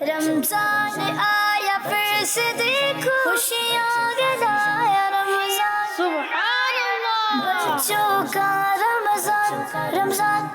رمضان آیا پھر سے دیکھو خوشیاں گلایا رمضان سبحان اللہ. بچوں کا رمضان رمضان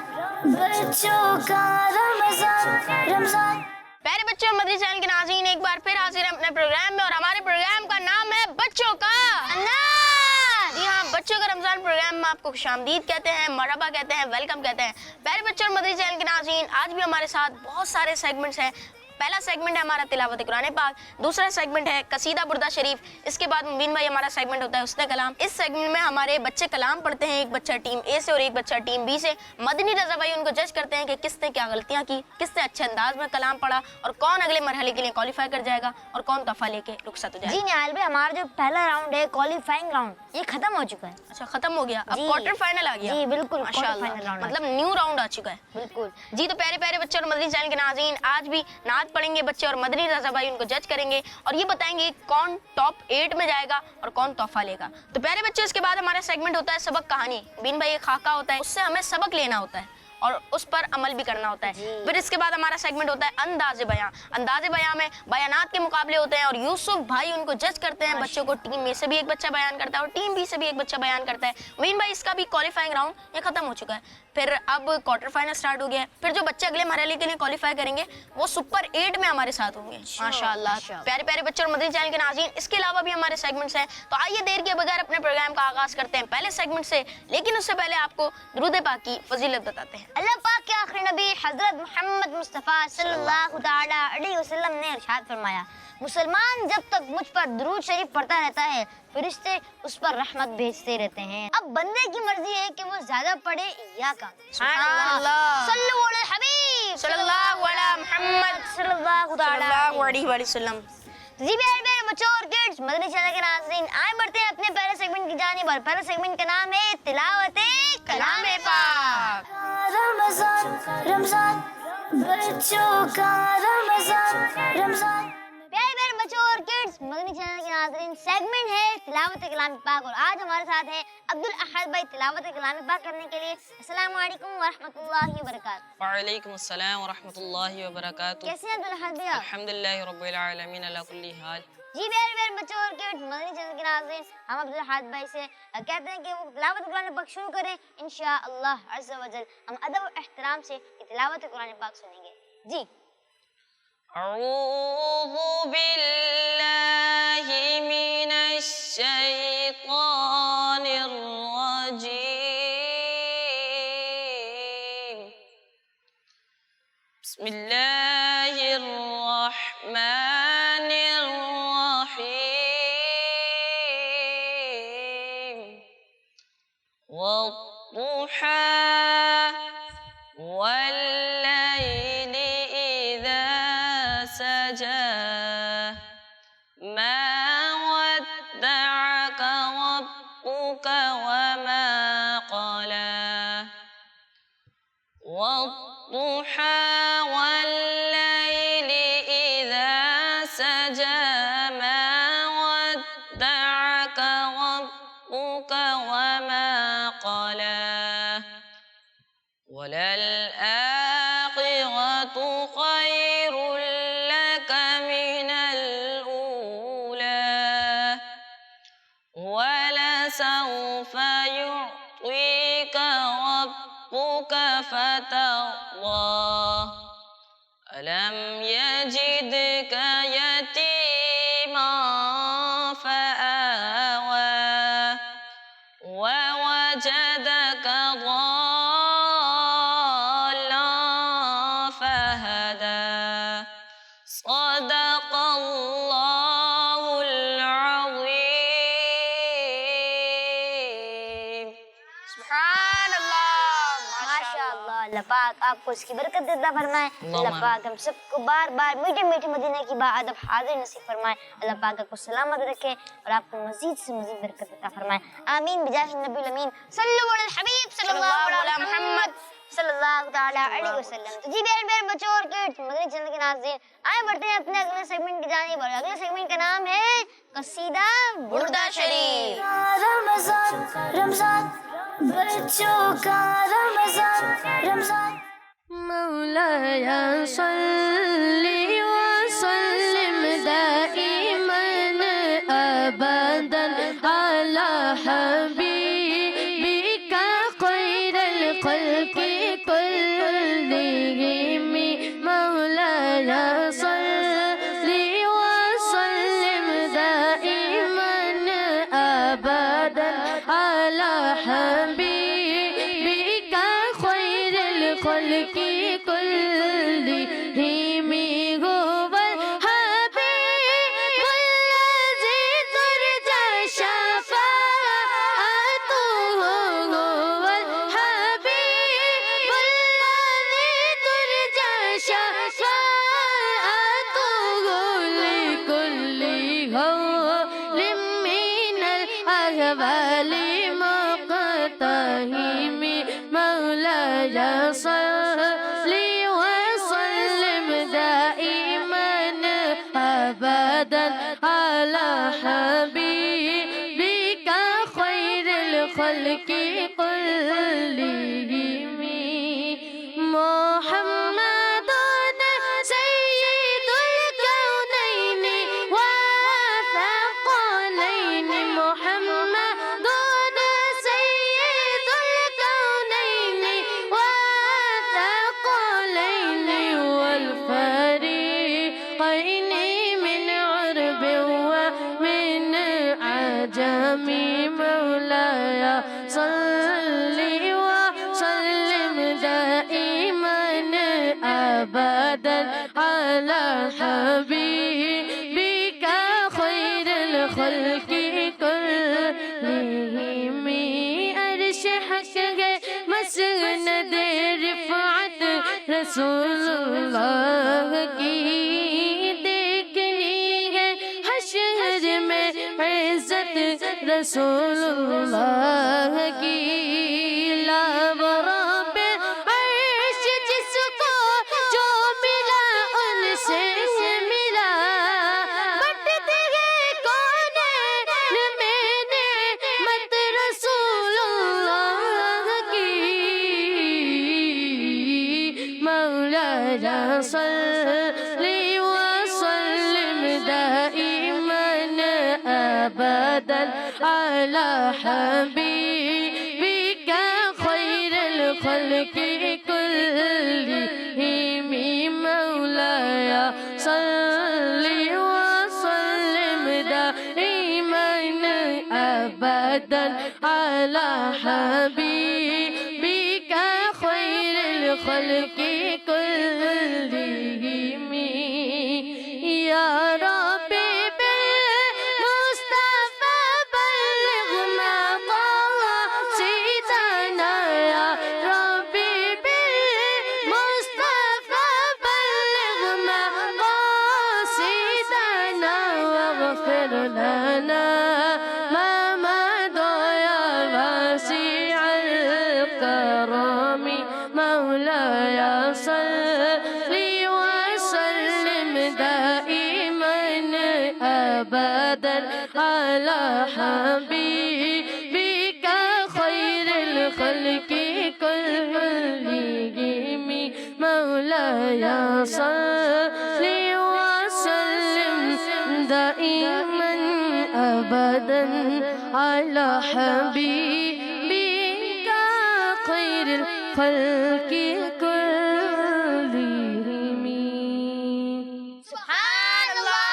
بچوں کا رمضان رمضان. پیارے بچوں اور مدری چینل کے ناظرین ایک بار پھر حاضر ہیں اپنے پروگرام میں اور ہمارے پروگرام کا نام ہے بچوں کا انداز. جی ہاں، بچوں کا رمضان پروگرام میں آپ کو خوش آمدید کہتے ہیں، مرحبا کہتے ہیں، ویلکم کہتے ہیں. پیارے بچوں اور مدری چینل کے ناظرین آج بھی ہمارے ساتھ بہت سارے سیگمنٹس ہیں. پہلا سیگمنٹ ہے ہمارا تلاوت قرآن پاک، دوسرا سیگمنٹ ہے قصیدہ بردہ شریف، اس کے بعد مبین بھائی ہمارا سیگمنٹ ہوتا ہے حسن کلام. اس سیگمنٹ میں ہمارے بچے کلام پڑھتے ہیں، ایک بچہ ٹیم اے سے اور ایک بچہ ٹیم بی سے. مدنی رضا بھائی ان کو جج کرتے ہیں کہ کس نے کیا غلطیاں کی، کس نے اچھے انداز میں کلام پڑھا اور کون اگلے مرحلے کے لیے کوالیفائی کر جائے گا اور کون تحفہ لے کے رخصت ہو جائے گا. جی نہال بھائی، ہمارا جو پہلا راؤنڈ ہے کوالیفائنگ راؤنڈ، یہ ختم ہو چکا ہے. اچھا، ختم ہو گیا، اب جی. کوارٹر فائنل آ گیا. جی بالکل، ماشاءاللہ، quarter final round مطلب نیو راؤنڈ آ چکا ہے. بالکل. جی تو پیارے پیارے بچے اور مدنی چینل کے ناظرین آج بھی نعت پڑھیں گے بچے اور مدنی رضا بھائی ان کو جج کریں گے اور یہ بتائیں گے کون ٹاپ 8 میں جائے گا اور کون تحفہ لے گا. تو پیارے بچے اس کے بعد ہمارا سیگمنٹ ہوتا ہے سبق کہانی. بین بھائی ایک خاکہ ہوتا ہے، اس سے ہمیں سبق لینا ہوتا ہے اور اس پر عمل بھی کرنا ہوتا ہے. جی. پھر اس کے بعد ہمارا سیگمنٹ ہوتا ہے انداز بیاں. انداز بیاں میں بیانات کے مقابلے ہوتے ہیں اور یوسف بھائی ان کو جج کرتے ہیں. بچوں کو ٹیم اے سے بھی ایک بچہ بیان کرتا ہے اور ٹیم بی سے بھی ایک بچہ بیان کرتا ہے. مین بھائی اس کا بھی کوالیفائنگ راؤنڈ یہ ختم ہو چکا ہے. پھر اب کوارٹر فائنل سٹارٹ ہو گیا ہے. پھر جو بچے اگلے مرحلے کے لیے کوالیفائی کریں گے وہ سپر 8 میں ہمارے ساتھ ہوں گے. ماشاءاللہ. پیارے پیارے بچے اور مدنی چینل کے ناظرین اس کے علاوہ بھی ہمارے سیگمنٹس ہیں. تو آئیے دیر کے بغیر اپنے پروگرام کا آغاز کرتے ہیں پہلے سیگمنٹ سے، لیکن اس سے پہلے آپ کو درود پاک کی فضیلت بتاتے ہیں. اللہ پاک کے آخری نبی حضرت محمد مصطفیٰ صلی اللہ تعالی علیہ وسلم نے ارشاد فرمایا، مسلمان جب تک مجھ پر درود شریف پڑھتا رہتا ہے فرشتے اس پر رحمت بھیجتے رہتے ہیں. اب بندے کی مرضی ہے کہ وہ زیادہ پڑھے یا کم. سبحان اللہ. صلو علی الحبیب صلی اللہ علی محمد صلی اللہ تعالی علیہ وسلم. جی پیارے پیارے بچوں اور کڈز مدنی چینل کے ناظرین آئے بڑھتے ہیں اپنے پہلے سیگمنٹ کی جانب اور پہلے سیگمنٹ کا نام ہے تلاوت کلام پاک. رمضان رمضان بچوں کا رمضان رمضان. پیارے پیارے بچوں اور کڈز مدنی چینل کے ناظرین سیگمنٹ ہے تلاوت کلام پاک اور آج ہمارے ساتھ ہے عبدالاحد بھائی تلاوت کلام پاک کرنے کے لیے. السلام علیکم ورحمۃ اللہ وبرکاتہ. وعلیکم السلام ورحمۃ اللہ وبرکاتہ. کیسے ہیں عبدالاحد بھائی آپ؟ الحمدللہ رب العالمین علی کل حال. جی پیارے پیارے بچوں اور کڈز مدنی چینل کے ناظرین ہم عبدالاحد بھائی سے کہتے ہیں کہ وہ تلاوت قرآن پاک شروع کریں. انشاءاللہ عز و جل ہم ادب و احترام سے یہ تلاوت قرآن پاک سنیں گے. جی. اعوذ باللہ من الشیطان الرجیم. بسم اللہ الرحمن الرحیم. والضحى والليل إذا سجى ما ودعك ربك وما قلى. والضحى والليل إذا سجى ما ودعك ربك وما قلى. وللآخرة خير لك من الأولى ولسوف يعطيك ربك فترضى. ألم يجدك يتيما فآوى ووجدك ضالا فهدى. صدق الله العظيم. سبحان اللہ. ماشاءاللہ. اللہ پاک آپ کو اس کی برکت عطا فرمائے. اللہ پاک ہم سب کو بار بار میٹھے میٹھے مدینے کی باادب حاضر نصیب فرمائے. اللہ پاک آپ کو سلامت رکھے اور آپ کو مزید سے مزید برکت عطا فرمائے. آمین بجاہ النبی الامین صلو علی الحبیب صلی اللہ علی محمد صلی اللہ تعالی علیہ وسلم. تو جی پیارے پیارے بچوں اور کڈز مدنی چینل کے ناظرین آئے بڑھتے ہیں اپنے اگلے سیگمنٹ کی جانب اور اگلے سیگمنٹ کا نام ہے قصیدہ بردہ شریف. رمضان رمضان بچوں کا رمضان رمضان. مولایا صلی وسلم ولمقتهم مولاي صل وسلم دائما أبدا على حبيبك خير الخلق كلهم محمد سيد الكونين والثقلين محمد سيد الكونين والثقلين والفريقين من عرب ومن عجم مولاي صل وسلم دائما أبدا على حبيبك خير الخلق كلهم عرش حق ہے مسند رفعت رسول اللہ کی دیکھنی ہے حشر میں عزت رسول اللہ کی لا براب عرش جس کو جو ملا ان سے ملا بٹتے گئے کونین میں نعمت رسول اللہ کی مولاي صل وسلم دائما أبدا على حبيبك خير الخلق كلهم مولاي صل وسلم دائما أبدا على حبيبك خير الخلق كلهم يا ربي بالمصطفى بلغ مقاصدنا يا ربي بالمصطفى بلغ مقاصدنا واغفر لنا ما مضى يا واسع الكرم مولاي صل وسلم دائما أبدا على حبيبك خير الخلق كلهم مولاي صل وسلم دائما أبدا على حبيبك خير الخلق كلهم سبحان اللہ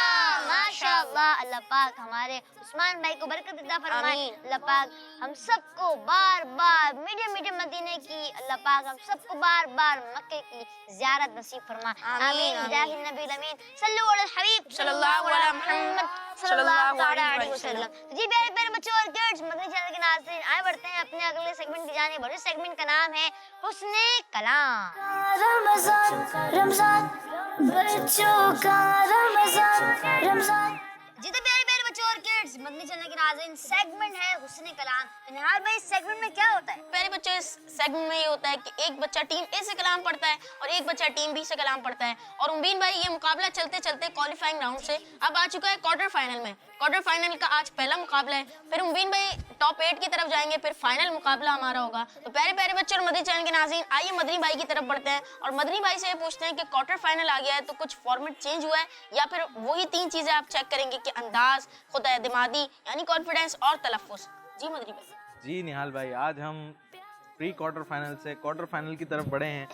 ماشاء اللہ اللہ پاک ہمارے عثمان بھائی کو برکت عطا فرمائے اللہ پاک ہم سب کو بار بار میٹھے میٹھے مدینے کی اللہ پاک ہم سب کو بار بار مکے کی زیارت نصیب فرمائے آمین بجاہ النبی الامین صلو علی الحبیب صلی اللہ علیہ محمد صلی اللہ علیہ وسلم جی پیارے پیارے بچوں اور کڈز مدنی چینل کے ناظرین آئے بڑھتے ہیں اپنے اگلے سیگمنٹ کی جانب اور اس سیگمنٹ کا نام ہے حسن کلام رمضان رمضان بچوں کا رمضان رمضان جی تو پیارے پیارے بچوں اور کڈز مدنی چینل کے ناظرین سیگمنٹ ہے حسن کلام نہال بھائی اس سیگمنٹ میں کیا ہوتا ہے؟ پہلے بچے اس سیگمنٹ میں یہ ہوتا ہے کہ ایک بچہ ٹیم اے سے کلام پڑھتا ہے اور ایک بچہ ٹیم بی سے کلام پڑھتا ہے اور امبین بھائی یہ مقابلہ چلتے چلتے کوالیفائنگ راؤنڈ سے اب آ چکا ہے کوارٹر فائنل میں کوارٹر فائنل کا آج پہلا مقابلہ ہے پھر امبین بھائی ٹاپ 8 کی طرف جائیں گے پھر فائنل مقابلہ ہمارا ہوگا تو پیارے پیارے بچے اور مدنی چینل کے ناظرین آئیے مدنی بھائی کی طرف بڑھتے ہیں اور مدنی بھائی سے یہ پوچھتے ہیں کہ کوارٹر فائنل آ گیا ہے تو کچھ فارمیٹ چینج ہوا ہے یا پھر وہی 3 چیزیں آپ چیک کریں گے کہ انداز خود اعتمادی یعنی کانفیڈنس اور تلفظ جی مدنی بھائی جی نہال بھائی آج ہم پری کوارٹر فائنل سے کوارٹر فائنل کی طرف بڑھے ہیں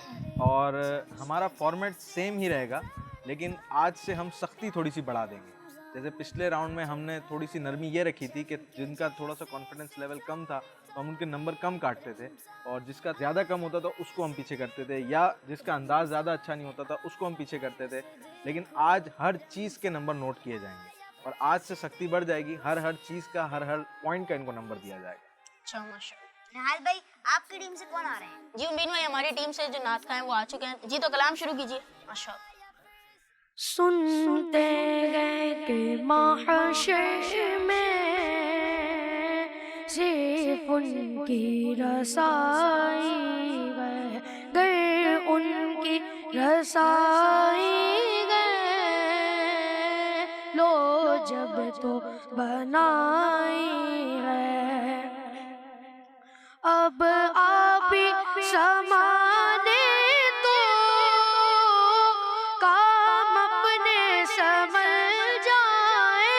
اور ہمارا فارمیٹ سیم ہی رہے گا لیکن آج سے ہم سختی تھوڑی سی بڑھا دیں گے جیسے پچھلے راؤنڈ میں ہم نے تھوڑی سی نرمی یہ رکھی تھی کہ جن کا تھوڑا سا کانفیڈنس لیول کم تھا تو ہم ان کے نمبر کم کاٹتے تھے اور جس کا زیادہ کم ہوتا تھا اس کو ہم پیچھے کرتے تھے یا جس کا انداز زیادہ اچھا نہیں ہوتا تھا اس کو ہم پیچھے کرتے تھے لیکن آج ہر چیز کے نمبر نوٹ کیے جائیں گے اور آج سے سختی بڑھ جائے گی ہر چیز کا ہر پوائنٹ کا ان کو نمبر دیا جائے گا اچھا ماشاء اللہ نہال بھائی آپ کی ٹیم سے کون آ رہے ہیں؟ جی امبین بھائی ہماری ٹیم سے جو نعت خواہ ہیں وہ آ چکے ہیں جی تو کلام شروع کیجیے ماشاء اللہ سنتے گئے کہ محشر میں ان کی رسائی گئے، گر ان کی رسائی گئے، لو جب تو بنائی ہے، اب آپ ہی سمانے تو کام اپنے سنبھل جائیں،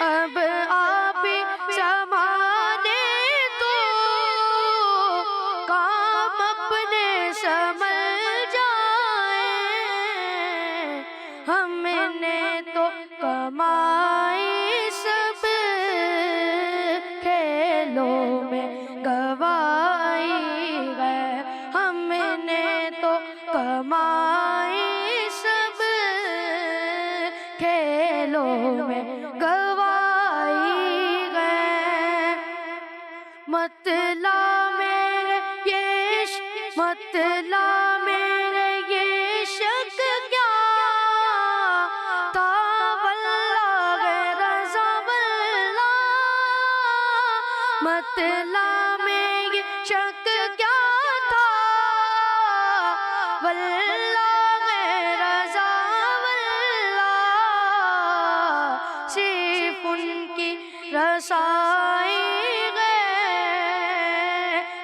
اب آپ ہی سمانے تو کام اپنے سنبھل جائیں، ہم نے تو کمائی سب کھیلوں میں گوائی ہے، ہم نے تو کمائی سب کھیلوں میں گوائی ہے، مطلع میرے یہ عشق، مطلع میرے یہ شک کیا تھا، واللہ رضا واللہ، مطلع میں یہ شک کیا تھا، واللہ رضا واللہ، صرف ان کی رسائی گئے،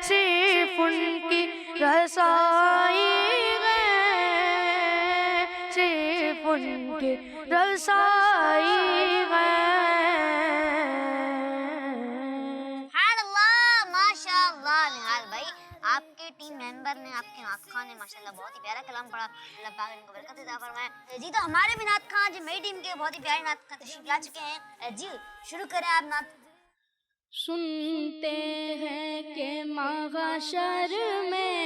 صرف ان کی رسائی گئے، صرف ان کی رسائی ماشاء اللہ نہال بھائی، آپ کے ٹیم ممبر نے، آپ کے نعت خواں نے ماشاءاللہ بہت ہی پیارا کلام پڑھا، اللہ پاک ان کو برکت عطا فرمائے۔ جی تو ہمارے بھی نعت خواں جو میری ٹیم کے بہت ہی پیارے نعت خواں تشریف لا چکے ہیں، جی شروع کریں آپ نعت۔ سنتے ہیں کہ محشر میں،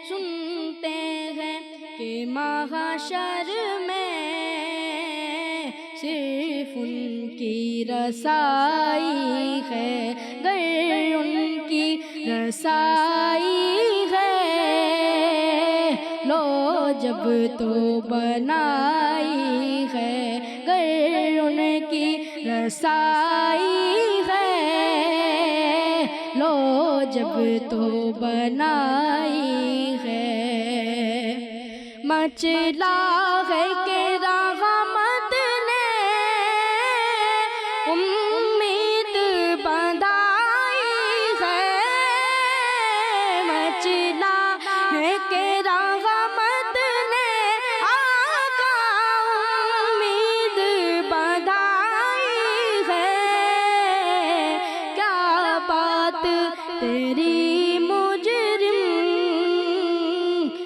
سنتے ہیں کہ محشر میں صرف ان کی رسائی ہے، گر ان کی رسائی ہے، لو جب تو بنائی ہے، گر ان کی رسائی ہے، لو جب تو بنائی ہے، مچلا ہے کہ رحمت نے امید بندھائی ہے، مچلا ہے کہ رحمت نے آقا امید بندھائی ہے، کیا بات تیری مجرم،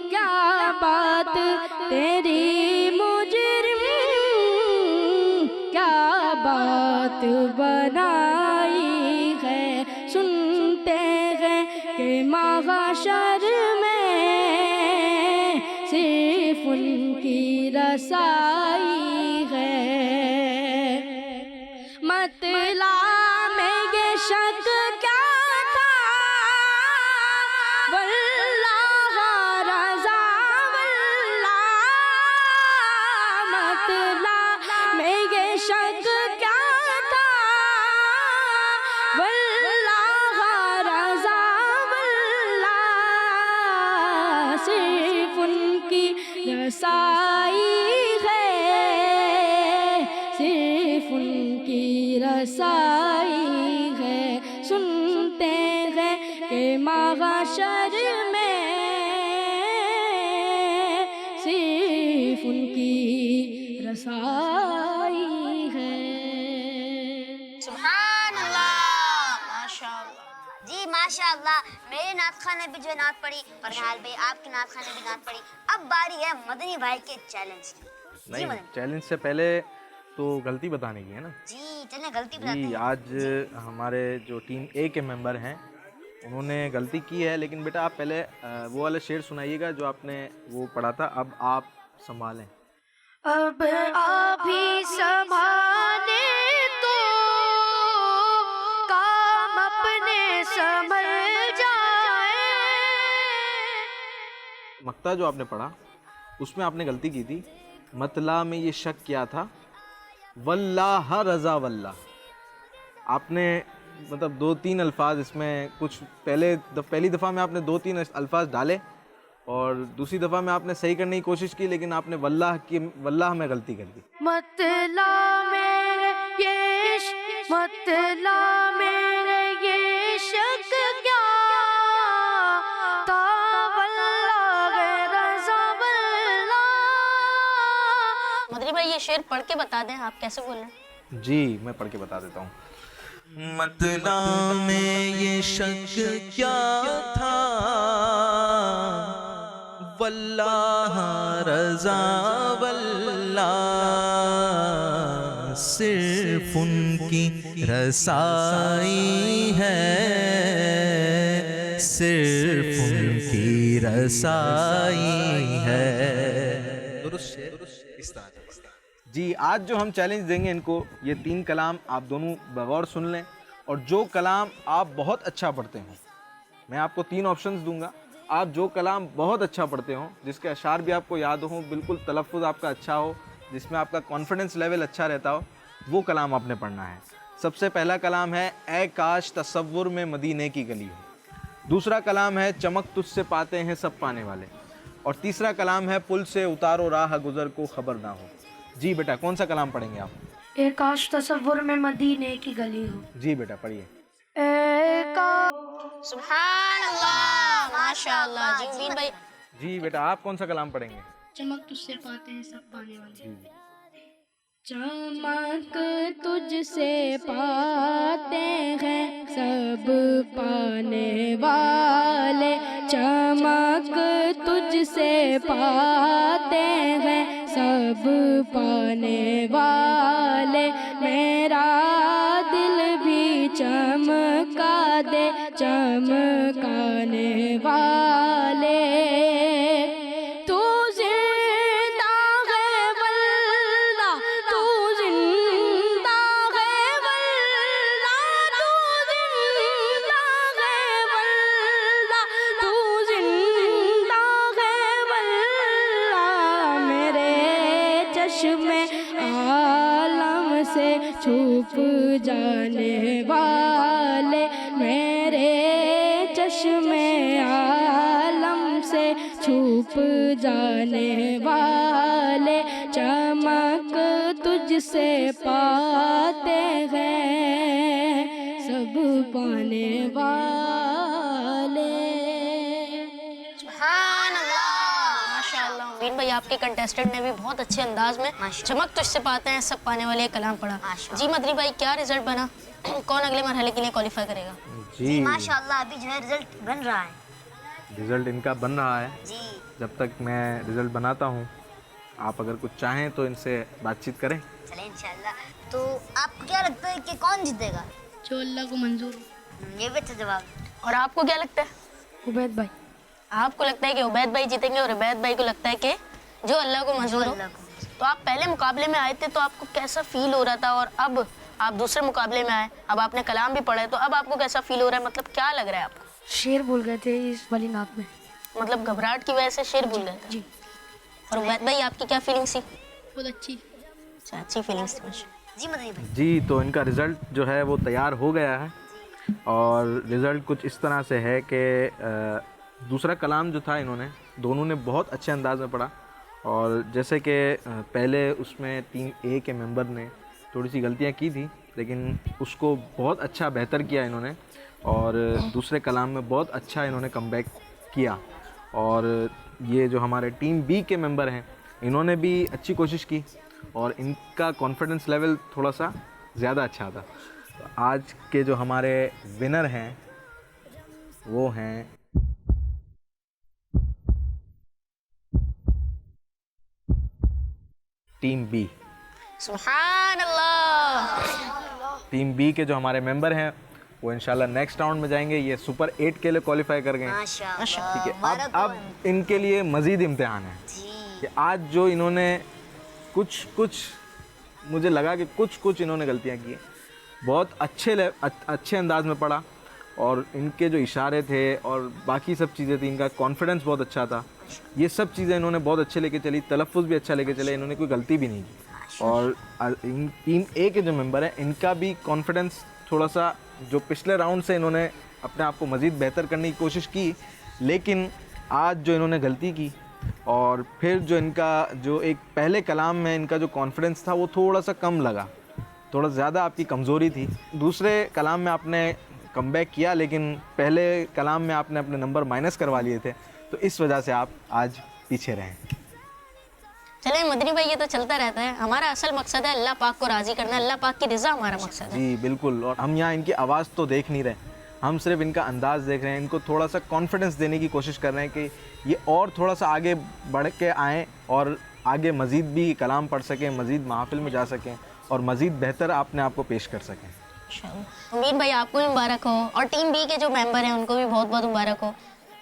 کیا بات تیری مجرم، کیا بات بنائی ہے، سنتے ہیں کہ محشر میں صرف ان کی رسائی ہے، مطلع میں یہ شک کیا تھا، واللہ رضا واللہ، مطلع میں یہ شک کیا تھا، واللہ رضا واللہ، صرف ان کی رسائی ہے، صرف ان کی رسائی ہے، سنتے ہیں کہ محشر میں صرف ان کی رسائی ہے۔ سبحان اللہ، ماشاء اللہ۔ جی ماشاء اللہ، میرے نعت خواں نے بھی جو نعت پڑھی اور نہال بھائی آپ کی نعت خواں نے بھی نعت پڑھی، اب باری ہے مدنی بھائی کے چیلنج کی۔ نہیں، چیلنج سے پہلے تو غلطی بتانے کی ہے نا۔ جی چلیں غلطی بتاتے جی ہیں۔ آج ہمارے جو ٹیم اے کے ممبر ہیں انہوں نے غلطی کی ہے، لیکن بیٹا آپ پہلے وہ والا شعر سنائیے گا جو آپ نے وہ پڑھا تھا، اب آپ سنبھالیں۔ اب آپ ہی سنبھالے تو کام اپنے سنبھل جائے۔ مقطع جو آپ نے پڑھا اس میں آپ نے غلطی کی تھی، مطلع میں یہ شک کیا تھا، واللہ رضا واللہ۔ आपने मतलब 2-3 अल्फाज इसमें कुछ पहली दफ़ा में आपने 2-3 अल्फाज डाले और दूसरी दफ़ा में आपने सही करने की कोशिश की, लेकिन आपने वल्लाह में गलती कर दी। मतला मेरे ये इश्क, मतला मेरे ये इश्क क्या ता वल्लाह रज़ा वल्लाह। मदरी भाई ये शेर पढ़ के बता दें आप कैसे बोल रहे हैं। जी मैं पढ़ के बता देता हूँ। मतला में ये शक क्या था, वल्लाह रज़ा वल्लाह, सिर्फ उनकी रसाई है, सिर्फ उनकी रसाई है। इस तरह जी आज जो हम चैलेंज देंगे इनको, ये 3 कलाम आप दोनों बगौर सुन लें और जो कलाम आप बहुत अच्छा पढ़ते हो, मैं आपको 3 ऑप्शंस दूंगा। आप जो कलाम बहुत अच्छा पढ़ते हो, जिसके अशार भी आपको याद हो, बिल्कुल तलफ़्फ़ुज़ आपका अच्छा हो, जिसमें आपका कॉन्फिडेंस लेवल अच्छा रहता हो, वो कलाम आपने पढ़ना है। सबसे पहला कलाम है ए काश तसव्वुर में मदीने की गली हो। दूसरा कलाम है चमक तुझसे पाते हैं सब पाने वाले। और तीसरा कलाम है पुल से उतारो राह गुज़र को खबर ना हो। जी बेटा कौन सा कलाम पढ़ेंगे आप? एक काश तसव्वुर में मदीने की गली हो। जी बेटा पढ़िए। सुभान अल्लाह, माशाअल्लाह। जी मुबीन भाई। जी बेटा आप कौन सा कलाम पढ़ेंगे? चमक तुझसे पाते हैं सब पाने वाले। चमक तुझसे पाते हैं सब पाने वाले, चमक तुझसे पाते हैं सब पाने वाले, मेरा दिल भी चमका दे चमकाने वाले। तू जिंदा है वल्लाह, तू जिंदा है वल्लाह, तू जिंदा है वल्लाह, तू जिंदा है वल्लाह, मेरे चश्मे आलम से छुप जाने वाले, मेरे चश्मे आलम से छुप जाने वाले, चमक तुझसे पाते हैं सब पाने वाले। सुभान अल्लाह, माशाअल्लाह। मुबीन भाई आपके कंटेस्टेंट ने भी बहुत अच्छे अंदाज में चमक तुझसे पाते हैं सब पाने वाले कलाम पढ़ा। जी मदरी भाई क्या रिजल्ट बना? कौन अगले मरहले के लिए क्वालिफाई करेगा? जी माशाअल्लाह अभी जो है रिजल्ट बन रहा है। रिज़ल्ट इनका बन रहा है। जी जब तक मैं रिज़ल्ट बनाता हूँ, आप अगर कुछ चाहें तो इनसे बातचीत करें। चले इंशाल्लाह। तो आपको क्या लगता है कि कौन जीतेगा? जो अल्लाह को मंजूर हो। ये भी अच्छा जवाब। और आपको क्या लगता है? उबैद भाई। आपको लगता है कि उबैद भाई जीतेंगे और उबैद भाई को लगता है कि जो अल्लाह को मंजूर हो। तो आप पहले मुकाबले में आए थे तो आपको कैसा फील हो रहा था, और अब आप दूसरे मुकाबले में आए, अब आपने कलाम भी पढ़े, तो अब आपको कैसा फील हो रहा है? मतलब क्या लग रहा है आपको? शेर बोल गए थे इस वाली नात में। मतलब घबराहट की वजह से शेर भूल गए थे। जी और उबैद भाई आपकी क्या फीलिंग्स थी? बहुत अच्छी। अच्छा, अच्छी फीलिंग्स थी। जी मदनी भाई। जी तो इनका रिज़ल्ट जो है वो तैयार हो गया है और रिज़ल्ट कुछ इस तरह से है कि दूसरा कलाम जो था इन्होंने दोनों ने बहुत अच्छे अंदाज में पढ़ा, और जैसे कि पहले उसमें टीम ए के मेंबर ने थोड़ी सी गलतियां की थी, लेकिन उसको बहुत अच्छा बेहतर किया इन्होंने, और दूसरे कलाम में बहुत अच्छा इन्होंने कमबैक किया। और ये जो हमारे टीम बी के मेंबर हैं इन्होंने भी अच्छी कोशिश की और इनका कॉन्फिडेंस लेवल थोड़ा सा ज़्यादा अच्छा था। तो आज के जो हमारे विनर हैं वो हैं टीम बी। सुभान अल्लाह। टीम बी के जो हमारे मेंबर हैं वो इंशाल्लाह नेक्स्ट राउंड में जाएंगे। ये सुपर 8 के लिए क्वालिफाई कर गए हैं। माशाअल्लाह। ठीक है, अब इनके लिए मज़ीद इम्तिहान है कि आज जो इन्होंने कुछ मुझे लगा कि कुछ इन्होंने गलतियां की हैं, बहुत अच्छे अंदाज में पढ़ा, और इनके जो इशारे थे और बाकी सब चीज़ें थी, इनका कॉन्फिडेंस बहुत अच्छा था, ये सब चीज़ें इन्होंने बहुत अच्छे लेके चली, तलफ़्फ़ुज़ भी अच्छा लेके चले, इन्होंने कोई गलती भी नहीं की। और टीम ए के जो मेंबर हैं इनका भी कॉन्फिडेंस थोड़ा सा जो पिछले राउंड से इन्होंने अपने आप को मज़ीद बेहतर करने की कोशिश की, लेकिन आज जो इन्होंने गलती की और फिर जो इनका जो एक पहले कलाम में इनका जो कॉन्फिडेंस था वो थोड़ा सा कम लगा, थोड़ा ज़्यादा आपकी कमज़ोरी थी। दूसरे कलाम में आपने कमबैक किया, लेकिन पहले कलाम में आपने अपने नंबर माइनस करवा लिए थे, तो इस वजह से आप आज पीछे रहें। चले मदनी भाई, ये तो चलता रहता है, हमारा असल मकसद है अल्लाह पाक को राज़ी करना, अल्लाह पाक की रज़ा हमारा मकसद है। जी बिल्कुल, और हम यहाँ इनकी आवाज़ तो देख नहीं रहे, हम सिर्फ इनका अंदाज़ देख रहे हैं, इनको थोड़ा सा कॉन्फिडेंस देने की कोशिश कर रहे हैं कि ये और थोड़ा सा आगे बढ़ के आएँ और आगे मज़ीद भी कलाम पढ़ सकें, मज़ीद महफिल में जा सकें और मज़ीद बेहतर अपने आप को पेश कर सकें। उम्मीद भाई आपको भी मुबारक हो, और टीम बी के जो मेंबर हैं उनको भी बहुत बहुत मुबारक हो।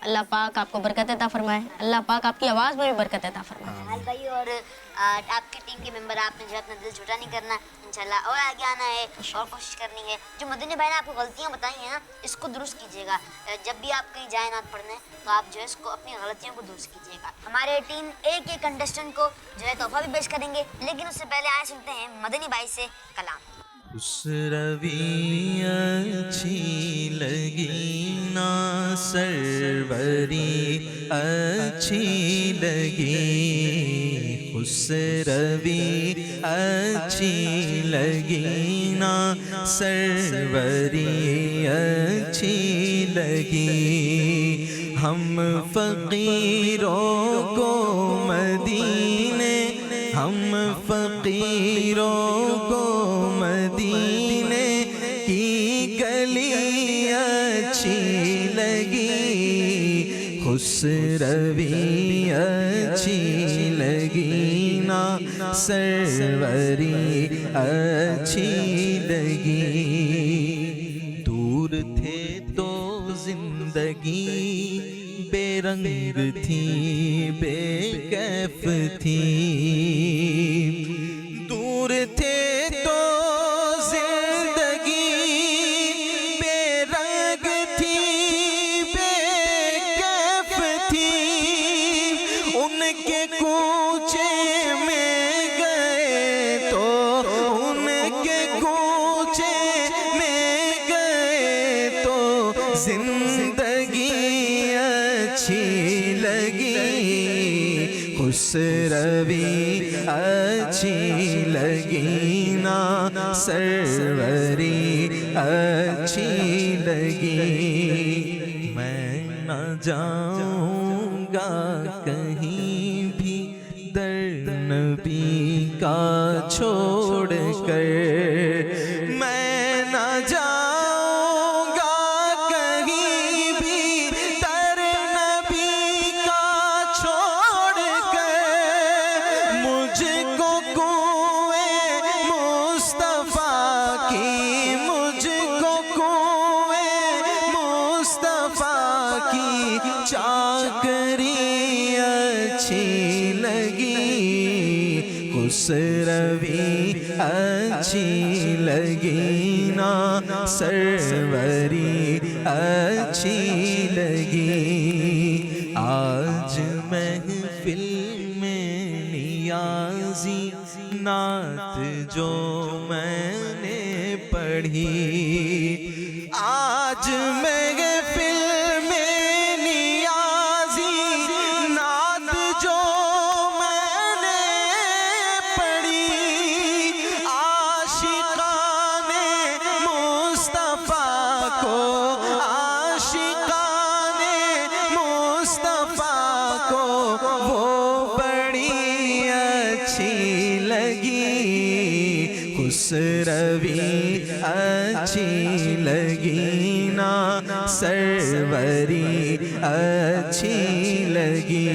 अल्लाह पाक आपको बरकत अता फरमाए, अल्लाह पाक आपकी आवाज़ में भी बरकत अता फरमाए। हाल भाई, और आपकी टीम के मेंबर, आपने जो अपना दिल छोटा नहीं करना, इंशाल्लाह और आगे आना है और कोशिश करनी है। जो मदनी भाई ने आपको गलतियाँ बताई हैं ना, इसको दुरुस्त कीजिएगा। जब भी आप कहीं जाए नात पढ़ने, तो आप जो है इसको अपनी गलतियों को दुरुस्त कीजिएगा। हमारे टीम ए के कंटेस्टेंट को जो है तोहफा भी पेश करेंगे, लेकिन उससे पहले आए सुनते हैं मदनी भाई से कलाम। उस रवि अच्छी लगी ना सरवरी अच्छी लगी, उस रवि अच्छी लगी ना सरवरी अच्छी लगी। हम फकीरों को मदीने, हम फकीरों को मदीने की गली अच्छी लगी, खुसरवी अच्छी लगी ना सरवरी अच्छी लगी। दूर थे तो जिंदगी बेरंग थी बेकैफ थी, दूर थे तो जिंदगी बेरंग थी बेकैफ थी, उनके कूचे में गए तो उनके कूचे में गए तो जिंदगी अच्छी लगी, खुसरवी अच्छी लगी ना सरवरी अच्छी लगी। मैं न जाऊंगा कहीं भी दर नबी का छोड़ कर, मैं न जाऊंगा कहीं भी दर नबी का छोड़ कर, मुझको कुएं मुस्तफा की, मुझको कुएं मुस्तफा की चाकरी अच्छी लगी, खुसरवी अच्छी लगी ना सरवरी अच्छी लगी। आज महफिल में नियाज़ी नात जो मैंने पढ़ी, आज महफिल में नियाज़ी नात जो मैंने पढ़ी, आशिकाने मुस्तफा को, आशिकाने मुस्तफा को वो बड़ी अच्छी लगी, खुसरवी अच्छी लगी ना सरवरी अच्छी लगी।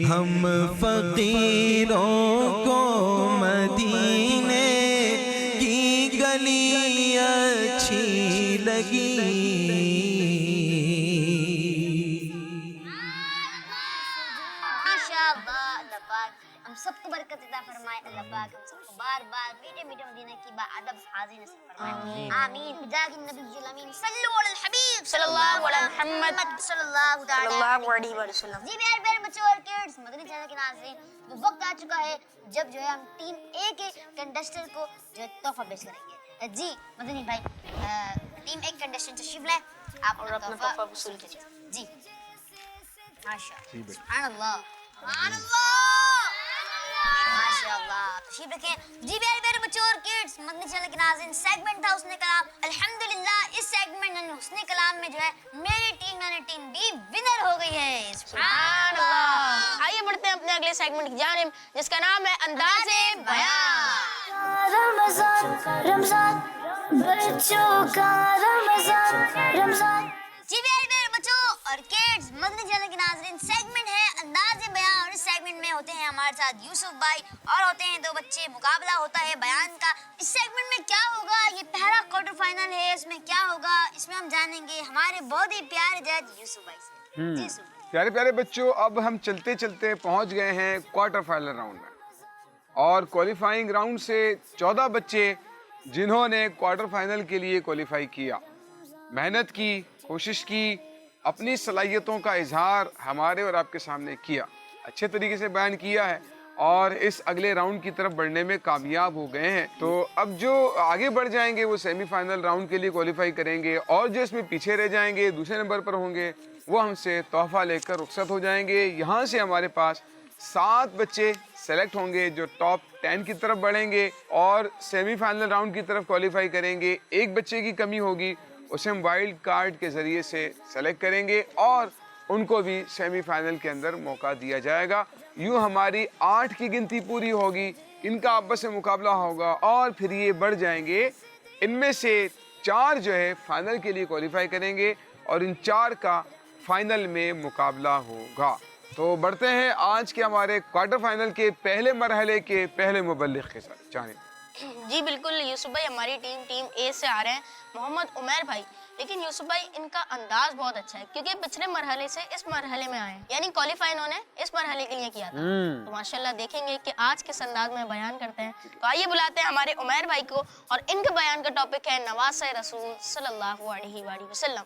हम फकीरों को मदीने की गली अच्छी लगी। माशाअल्लाह, अल्लाह पाक हम सबको बरकत अता फरमाए, अल्लाह पाक हम सबको बार बार मीठे मीठे मदीने की बाअदब हाज़िर नसीब फरमाए। आमीन। बिजाहि नबील अमीन सल्लल्लाहु अलैहि हबीब सल्लल्लाहु अलैहि मुहम्मद सल्लल्लाहु ताला सल्लल्लाहु अलैहि वसल्लम। जी मेरे प्यारे बच्चों और किड्स, मदनी चैनल के नाज़रीन, तो वक्त आ चुका है जब जो है हम टीम ए के कंटेस्टेंट को जो है तोहफा पेश करेंगे। जी मदनी भाई, टीम एक कंडीशन तशरीफ लाए, आप और अपना तोहफा वसूल कीजिए। जी माशाअल्लाह, जी बेटा। सुभान अल्लाह, सुभान अल्लाह, माशाअल्लाह, तशरीफ रखें। जी प्यारे प्यारे बच्चों और किड्स, मदनी चैनल के नाज़रीन, सेगमेंट था हुस्ने कलाम। अल्हम्दुलिल्लाह इस सेगमेंट यानी हुस्ने कलाम में जो है मेरी टीम यानी टीम बी विनर हो गई है। सुभान अल्लाह। आइए बढ़ते हैं अपने अगले सेगमेंट की जानिब, जिसका नाम है अंदाज़े बयान। रमजान रमजान बच्चों का रमजान रमजान। जी प्यारे प्यारे बच्चों और किड्स, मदनी चैनल के नाज़रीन, सेगमेंट है अंदाज़े बयान और इस सेगमेंट में होते हैं हमारे साथ यूसुफ भाई और होते हैं दो बच्चे। मुकाबला होता है बयान का। इस सेगमेंट में क्या होगा, ये पहला क्वार्टर फाइनल है, इसमें क्या होगा इसमें हम जानेंगे हमारे बहुत ही प्यारे जज यूसुफ भाई से। जी यूसुफ। प्यारे प्यारे बच्चों, अब हम चलते चलते पहुंच गए हैं क्वार्टर फाइनल राउंड में और क्वालिफाइंग राउंड से 14 बच्चे जिन्होंने क्वार्टर फाइनल के लिए क्वालिफाई किया, मेहनत की, कोशिश की, अपनी सलाहियतों का इजहार हमारे और आपके सामने किया, अच्छे तरीके से बयान किया है और इस अगले राउंड की तरफ बढ़ने में कामयाब हो गए हैं। तो अब जो आगे बढ़ जाएंगे वो सेमीफाइनल राउंड के लिए क्वालिफाई करेंगे और जो इसमें पीछे रह जाएंगे, दूसरे नंबर पर होंगे, वो हमसे तोहफा लेकर रुखसत हो जाएंगे। यहाँ से हमारे पास 7 बच्चे सेलेक्ट होंगे जो टॉप 10 की तरफ बढ़ेंगे और सेमीफाइनल राउंड की तरफ क्वालिफाई करेंगे। एक बच्चे की कमी होगी, उसे हम वाइल्ड कार्ड के ज़रिए से सेलेक्ट करेंगे और उनको भी सेमीफाइनल के अंदर मौका दिया जाएगा। यूँ हमारी 8 की गिनती पूरी होगी, इनका आपस में मुकाबला होगा और फिर ये बढ़ जाएंगे। इनमें से 4 जो है फाइनल के लिए क्वालिफाई करेंगे और इन 4 का फाइनल में मुकाबला होगा। तो बढ़ते हैं आज के हमारे क्वार्टर फाइनल के पहले मरहले के पहले मुबल्लिग के साथ। जाने जी बिल्कुल यूसुफ भाई, हमारी टीम ए से आ रहे हैं मोहम्मद उमर भाई। लेकिन यूसुफ भाई इनका अंदाज बहुत अच्छा है क्योंकि पिछले मरहले से इस मरहले में आए हैं, यानी क्वालिफाई इन्होंने इस मरहले के लिए किया था। तो माशाल्लाह देखेंगे कि आज किस अंदाज में बयान करते हैं। तो आइए बुलाते हैं हमारे उमर भाई को और इनके बयान का टॉपिक है नवासे रसूल सल्लल्लाहु अलैहि वसल्लम।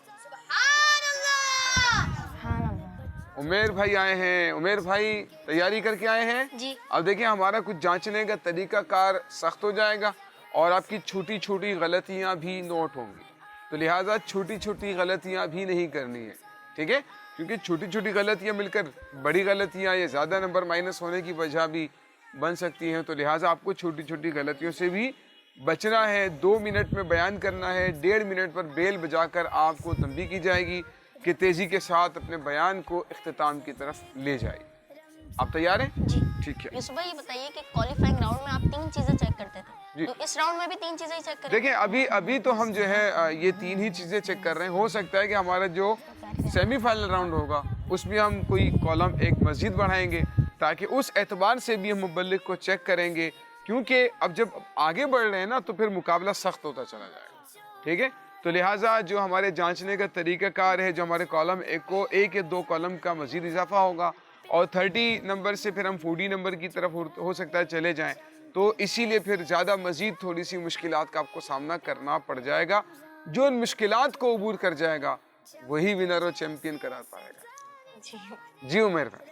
उमेर भाई आए हैं। उमेर भाई तैयारी करके आए हैं जी। अब देखिए हमारा कुछ जांचने का तरीका कार सख्त हो जाएगा और आपकी छोटी छोटी गलतियां भी नोट होंगी, तो लिहाजा छोटी छोटी गलतियां भी नहीं करनी है, ठीक है? क्योंकि छोटी छोटी गलतियां मिलकर बड़ी गलतियां या ज़्यादा नंबर माइनस होने की वजह भी बन सकती हैं। तो लिहाजा आपको छोटी छोटी गलतियों से भी बचना है। 2 मिनट में बयान करना है, 1.5 मिनट पर बेल बजाकर आपको तंबीह की जाएगी कि तेज़ी के साथ अपने बयान को इख्तिताम की तरफ ले जाए। आप तैयार हैं? जी ठीक है। यूसुफ भाई ये बताइए कि क्वालिफाइंग राउंड में आप 3 चीजें चेक करते थे, तो इस राउंड में भी 3 चीजें ही चेक करेंगे? देखिए अभी तो हम जो है ये 3 ही चीज़ें चेक कर रहे हैं। हो सकता है कि हमारा जो सेमीफाइनल राउंड होगा उसमें हम कोई कॉलम एक मज़ीद बढ़ाएंगे ताकि उस एतबार से भी हम मुबल्लिग को चेक करेंगे, क्योंकि अब जब आगे बढ़ रहे हैं ना तो फिर मुकाबला सख्त होता चला जाएगा, ठीक है? तो लिहाजा जो हमारे जांचने का तरीक़ाकार है, जो हमारे कॉलम एक या 2 कॉलम का मज़ीद इजाफा होगा और 30 नंबर से फिर हम 40 नंबर की तरफ हो सकता है चले जाएं, तो इसीलिए फिर ज़्यादा मज़ीद थोड़ी सी मुश्किलात का आपको सामना करना पड़ जाएगा। जो इन मुश्किलात को अबूर कर जाएगा वही विनर और चैम्पियन करार पाएगा। जी उमर भाई,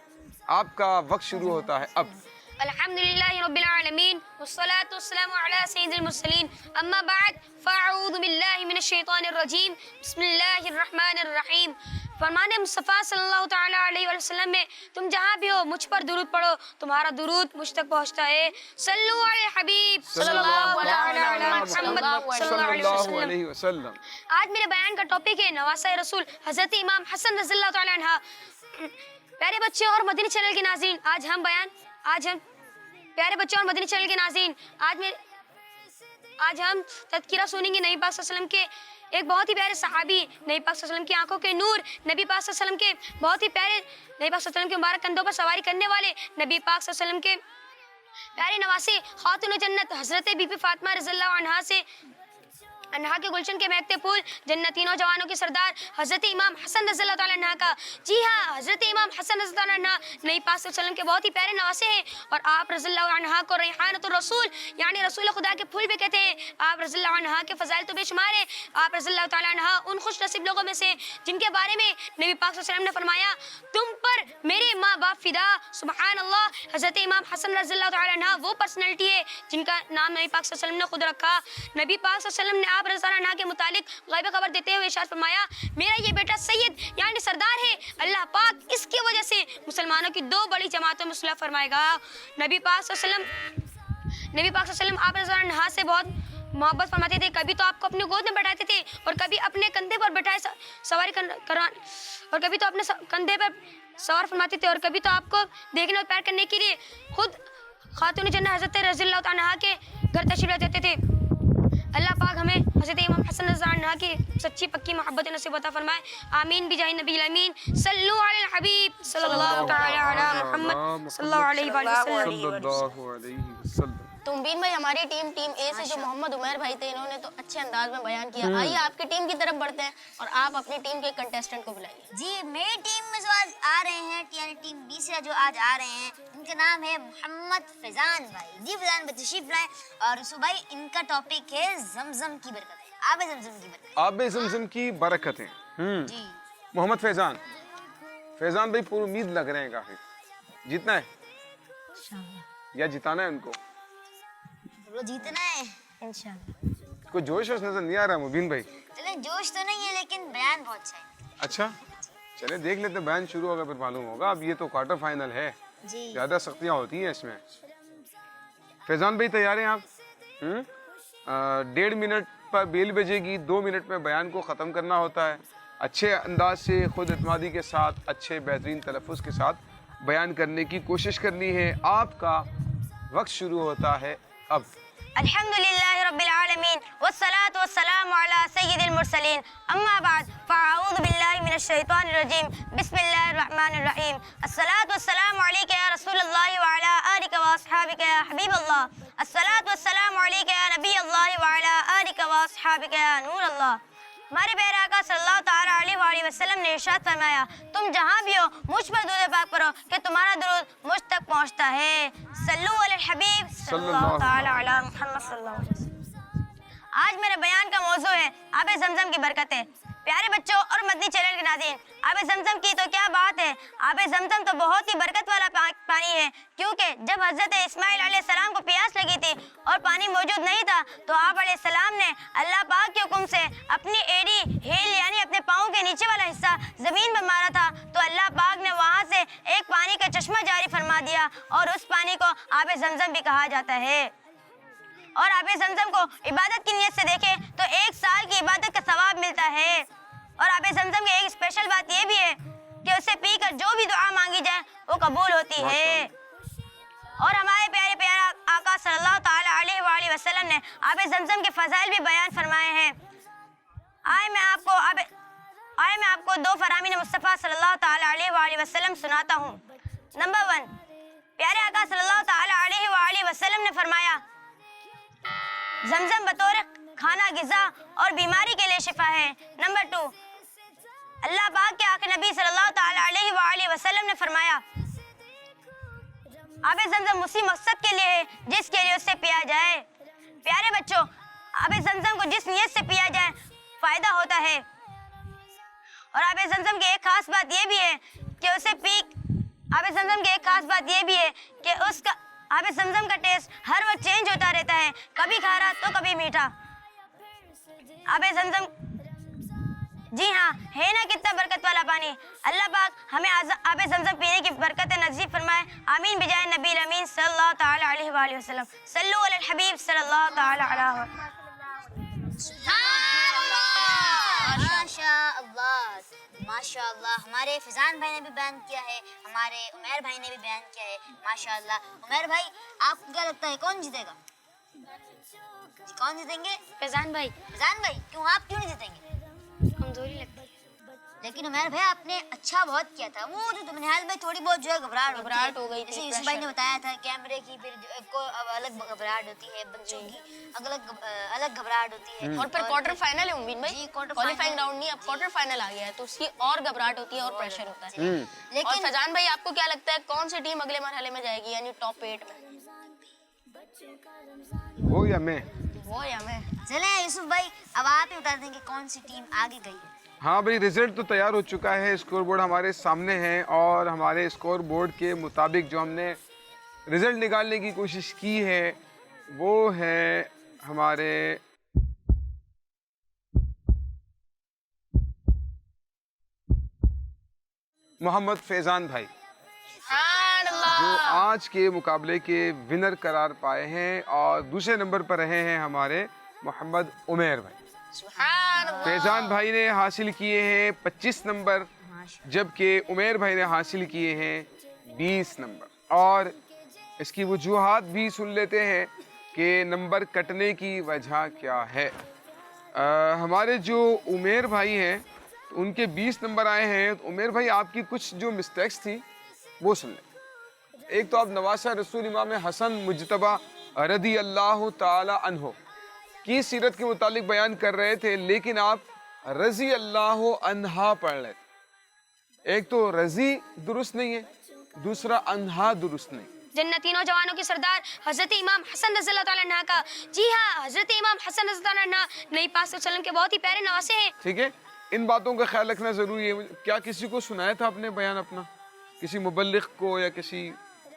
आपका वक्त शुरू होता है अब। अल्हम्दुलिल्लाहि रब्बिल आलमीन वस्सलातु वस्सलामु अला सय्यिदिल मुरसलीन अम्मा बाद फ़अऊज़ु बिल्लाहि मिनश शैतानिर रजीम बिस्मिल्लाहिर रहमानिर रहीम। फरमाने मुस्तफ़ा सल्लल्लाहु तआला अलैहि वसल्लम में तुम जहाँ भी हो मुझ पर दुरूद पढ़ो, तुम्हारा दुरूद मुझ तक पहुँचता है। सल्लु अला हबीब सल्लल्लाहु अलैहि वसल्लम। आज मेरे बयान का टॉपिक है नवासे रसूल हज़रत इमाम हसन रज़ियल्लाहु तआला अन्हा। प्यारे बच्चे और मदनी चैनल के नाज़रीन, आज हम प्यारे बच्चों और मदनी चैनल के नाज़रीन, आज हम तज़किरा सुनेंगे नबी पाक सल्लल्लाहु अलैहि वसल्लम के एक बहुत ही प्यारे सहाबी, नबी पाक सल्लल्लाहु अलैहि वसल्लम की आंखों के नूर, नबी पाक सल्लल्लाहु अलैहि वसल्लम के बहुत ही प्यारे, नबी पाक सल्लल्लाहु अलैहि वसल्लम के मुबारक कंधों पर सवारी करने वाले नबी पाक सल्लल्लाहु अलैहि वसल्लम के प्यारे नवासे खातून जन्नत हज़रत बीबी फातिमा रज़ियल्लाहु अन्हा से अन्हा के गुलशन के महकते फूल, जन्नती नौजवानों के सरदार हजरत इमाम हसन रज़ियल्लाहु ताला अन्हा का। जी हाँ, हजरत इमाम हसन रज़ियल्लाहु ताला अन्हा नबी पाक सल्लल्लाहु अलैहि वसल्लम के बहुत ही प्यारे नवासे हैं और आप रज़ियल्लाहु अन्हा को रैहानतुर रसूल यानी रसूल खुदा के फूल भी कहते हैं। आप रज़ियल्लाहु अन्हा के फजाइल तो बेशुमार हैं। आप रज़ियल्लाहु ताला अन्हा उन खुश नसीब लोगों में से जिनके बारे में नबी पाक सल्लल्लाहु अलैहि वसल्लम ने फरमाया, तुम पर मेरे माँ बाप फिदा। सुभान अल्लाह, हजरत इमाम हसन रज़ियल्लाहु ताला अन्हा वो पर्सनैलिटी है जिनका नाम नबी पाक सल्लल्लाहु अलैहि वसल्लम ने खुद रखा। नबी पाक सल्लल्लाहु अलैहि वसल्लम ने आप रज़ियल्लाहु अन्हा के मुतालिक गैब खबर देते हुए इरशाद फरमाया, मेरा ये बेटा सैयद यानी सरदार है। अल्लाह पाक इसकी वजह से मुसलमानों की दो बड़ी जमातों में सुलह फरमाएगा। नबी पाक सल्लल्लाहु अलैहि वसल्लम आप रज़ियल्लाहु अन्हा से बहुत मोहब्बत फरमाते थे। कभी तो आपको अपनी गोद में बैठाते थे और कभी अपने कंधे पर बैठाए सवारी करवा और कभी तो अपने कंधे पर सवार फरमाते थे और कभी तो आपको देखने और प्यार करने के लिए खुद खातून जन्नत हज़रत रज़ियल्लाहु ताला अन्हा के घर तशरीफ देते थे। अल्लाह पाक हमें हज़रत इमाम हसन रज़ियल्लाहु अन्हा की सच्ची पक्की मोहब्बत नसीब अता फरमाए। आमीन बिजाहि नबी अमीन। सल्लु अलल हबीब सल्लल्लाहु तआला अला मुहम्मद सल्लल्लाहु अलैहि वसल्लम। तो मुबीन भाई, हमारी टीम ए से जो मोहम्मद उमैर भाई थे, इन्होंने तो अच्छे अंदाज में बयान किया। आइए आपकी टीम की तरफ बढ़ते हैं और आप अपनी टीम के कंटेस्टेंट को बुलाइए। जी, मेरी टीम में जो आज आ रहे हैं यानी टीम बी से जो आज आ रहे हैं, इनका नाम है मोहम्मद फैजान भाई। जी फैजान भाई तशरीफ लाए। और सुबह इनका टॉपिक है जमजम की बरकतें, आबे जमजम की बरकतें। आबे जमजम की बरकतें। जी मोहम्मद फैजान भाई पूरी उम्मीद लग रहे हैं काफी। जीतना है या जिताना है उनको? वो जीतना है इंशाल्लाह। कोई जोश नजर नहीं आ रहा मुबीन भाई। चले, जोश तो नहीं है लेकिन बयान बहुत अच्छा है। अच्छा चले देख लेते, बयान शुरू होगा फिर मालूम होगा। अब ये तो क्वार्टर फाइनल है, जी ज्यादा सख्तियां होती हैं इसमें। फैजान भाई तैयार हैं आप? 1.5 मिनट पर बेल बजेगी, 2 मिनट में बयान को ख़त्म करना होता है। अच्छे अंदाज से, खुद इत्मीनान के साथ, अच्छे बेहतरीन तलफ़ुज़ के साथ बयान करने की कोशिश करनी है। आपका वक्त शुरू होता है अब। अल्हम्दुलिल्लाहि रब्बिल आलमीन वस्सलातु वस्सलामु अला सय्यिदिल मुरसलीन अम्मा बाद फ़अऊज़ु बिल्लाहि मिनश शैतानिर रजीम बिस्मिल्लाहिर रहमानिर रहीम अस्सलातु वस्सलामु अलैका या रसूलल्लाहि व अला आलिका व अस्हाबिका या हबीबल्लाह अस्सलातु वस्सलामु अलैका या नबीयल्लाहि व अला आलिका व अस्हाबिका या नूरल्लाह। हमारे प्यारे आका सल्लल्लाहु ताला अलैहि वसल्लम ने इरशाद फरमाया, तुम जहाँ भी हो मुझ पर दुरूद पाक पढ़ो कि तुम्हारा दुरूद मुझ तक पहुँचता है। सल्लु अलल हबीब सल्लल्लाहु ताला अला मुहम्मद सल्लल्लाहु अलैहि वसल्लम। आज मेरे बयान का मौजू है आबे जमजम की बरकतें। प्यारे बच्चों और मदनी चैनल के नाज़रीन, आबे जमजम की तो क्या बात है। आबे जमजम तो बहुत ही बरकत वाला पानी है, क्योंकि जब हज़रत इस्माइल अलैहिस्सलाम को प्यास लगी थी और पानी मौजूद नहीं था तो आप अलैहिस्सलाम ने अल्लाह पाक के हुक्म से अपनी एड़ी हेल यानी अपने पाँव के नीचे वाला हिस्सा ज़मीन पर मारा था, तो अल्लाह पाक ने वहाँ से एक पानी का चश्मा जारी फरमा दिया और उस पानी को आबे जमजम भी कहा जाता है। और आबे जमजम को इबादत की नीयत से देखें तो 1 साल की इबादत का सवाब मिलता है। और आबे जमजम की एक स्पेशल बात ये भी है कि उसे पीकर जो भी दुआ मांगी जाए वो कबूल होती है। और हमारे प्यारे आका सल्लल्लाहु ताला अलैहि वसल्लम ने आबे जमजम के फजाइल भी बयान फरमाए हैं। आए मैं आपको 2 फरामीन मुस्तफ़ा सल्लल्लाहु ताला अलैहि वसल्लम सुनाता हूँ। नंबर 1, प्यारे आका सल्लल्लाहु ताला अलैहि वसल्लम ने फरमाया, जमजम बतौर खाना गिज़ा और बीमारी के लिए शिफा है। नंबर 2, अल्लाह पाक के आका नबी सल्लल्लाहु ताला अलैहि वसल्लम ने फरमाया, आबे जमजम उसी मकसद के लिए है जिसके लिए उससे पिया जाए। प्यारे बच्चों, आबे जमजम को जिस नियत से पिया जाए फ़ायदा होता है। और आबे जमजम की एक खास बात ये भी है कि उसका आबे जमजम का टेस्ट हर वक्त चेंज होता रहता है, कभी खारा तो कभी मीठा। आबे जमजम, जी हाँ, है ना कितना बरकत वाला पानी। अल्लाह पाक हमें आबे जमजम पीने की बरकत नसीब फरमाए। आमीन बिजाय नबी अमीन सल्लल्लाहु ताला अलैहि वसल्लम। सल्लु अलल हबीब सल्लल्लाहु ताला अलैहि माशाअल्लाह। हमारे फैजान भाई ने भी बयान किया है, हमारे उमैर भाई ने भी बयान किया है। माशाअल्लाह। उमैर भाई, आपको क्या लगता है कौन जीतेगा? कौन जीतेंगे? फैजान भाई। फैजान भाई, क्यों? आप क्यों नहीं जीतेंगे? कमजोरी लगती है। لیکن عمیر بھائی آپ نے اچھا بہت کیا تھا. وہ جو نہال بھائی تھوڑی بہت جو ہے گھبراہٹ ہو گئی تھی, جیسے یوسف بھائی نے بتایا تھا کیمرے کی پھر کو الگ گھبراہٹ ہوتی ہے, بچوں کی الگ گھبراہٹ ہوتی ہے. اور پھر کوارٹر فائنل ہے امین جی، بھائی, quarter کوالیفائنگ final. راؤنڈ نہیں, اب کوارٹر فائنل آ گیا ہے تو اس کی اور گھبراہٹ ہوتی ہے اور پریشر ہوتا ہے. اور لیکن فیضان بھائی آپ کو کیا لگتا ہے کون سی ٹیم اگلے مرحلے میں جائے گی, یعنی ٹاپ 8 میں؟ وہ یا میں؟ وہ یا میں. چلیں یوسف بھائی اب آپ ہی بتا دیں کہ کون سی ٹیم آگے گئی ہے. ہاں بھائی, رزلٹ تو تیار ہو چکا ہے, اسکور بورڈ ہمارے سامنے ہے, اور ہمارے اسکور بورڈ کے مطابق جو ہم نے رزلٹ نکالنے کی کوشش کی ہے وہ ہے ہمارے محمد فیضان بھائی, جو آج کے مقابلے کے ونر قرار پائے ہیں, اور دوسرے نمبر پر رہے ہیں ہمارے محمد عمیر بھائی. فیضان بھائی نے حاصل کیے ہیں 25 نمبر, جبکہ عمیر بھائی نے حاصل کیے ہیں 20 نمبر. اور اس کی وجوہات بھی سن لیتے ہیں کہ نمبر کٹنے کی وجہ کیا ہے. ہمارے جو عمیر بھائی ہیں ان کے 20 نمبر آئے ہیں. تو عمیر بھائی آپ کی کچھ جو مسٹیکس تھی وہ سن لیں. ایک تو آپ نواسہ رسول امام حسن مجتبہ رضی اللہ تعالی عنہ کی سیرت کے متعلق بیان کر رہے تھے, لیکن آپ رضی اللہ عنہا پڑھ رہے تھے. ایک تو رضی درست نہیں ہے, دوسرا عنہا درست نہیں. جنتی نوجوانوں کے سردار حضرت امام حسن رضی اللہ تعالیٰ عنہ کا, جی ہاں حضرت امام حسن رضی اللہ عنہ نبی پاک صلی اللہ علیہ وسلم کے بہت ہی پیارے نواسے ہیں. ٹھیک ہے, ان باتوں کا خیال رکھنا ضروری ہے. کیا کسی کو سنایا تھا اپنے بیان اپنا, کسی مبلغ کو یا کسی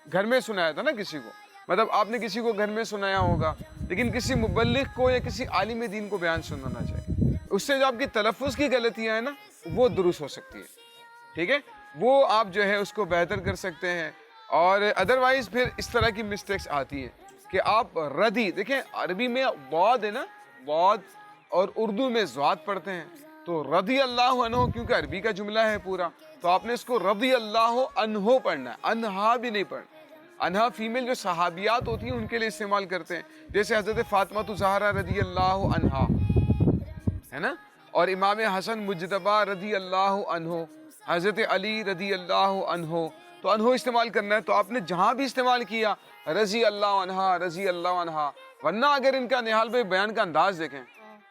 گھر میں سنایا تھا نا کسی کو, مطلب آپ نے کسی کو گھر میں سنایا ہوگا, لیکن کسی مبلغ کو یا کسی عالم دین کو بیان سنانا چاہیے. اس سے جو آپ کی تلفظ کی غلطیاں ہیں نا وہ درست ہو سکتی ہے. ٹھیک ہے, وہ آپ جو ہے اس کو بہتر کر سکتے ہیں. اور ادروائز پھر اس طرح کی مسٹیکس آتی ہیں کہ آپ ردی, دیکھیں عربی میں بعد ہے نا, بعد, اور اردو میں زواد پڑھتے ہیں. تو رضی اللہ عنہ کیونکہ عربی کا جملہ ہے پورا, تو آپ نے اس کو رضی اللہ عنہ پڑھنا ہے, انہا بھی نہیں پڑھنا. انہا فیمیل جو صحابیات ہوتی ہیں ان کے لیے استعمال کرتے ہیں, جیسے حضرت فاطمہ زہرا رضی اللہ عنہا ہے نا, اور امام حسن مجتبہ رضی اللہ عنہ, حضرت علی رضی اللہ عنہ, تو عنہ استعمال کرنا ہے. تو آپ نے جہاں بھی استعمال کیا رضی اللہ عنہا, رضی اللہ عنہا. ورنہ اگر ان کا نہال بھائی بیان کا انداز دیکھیں,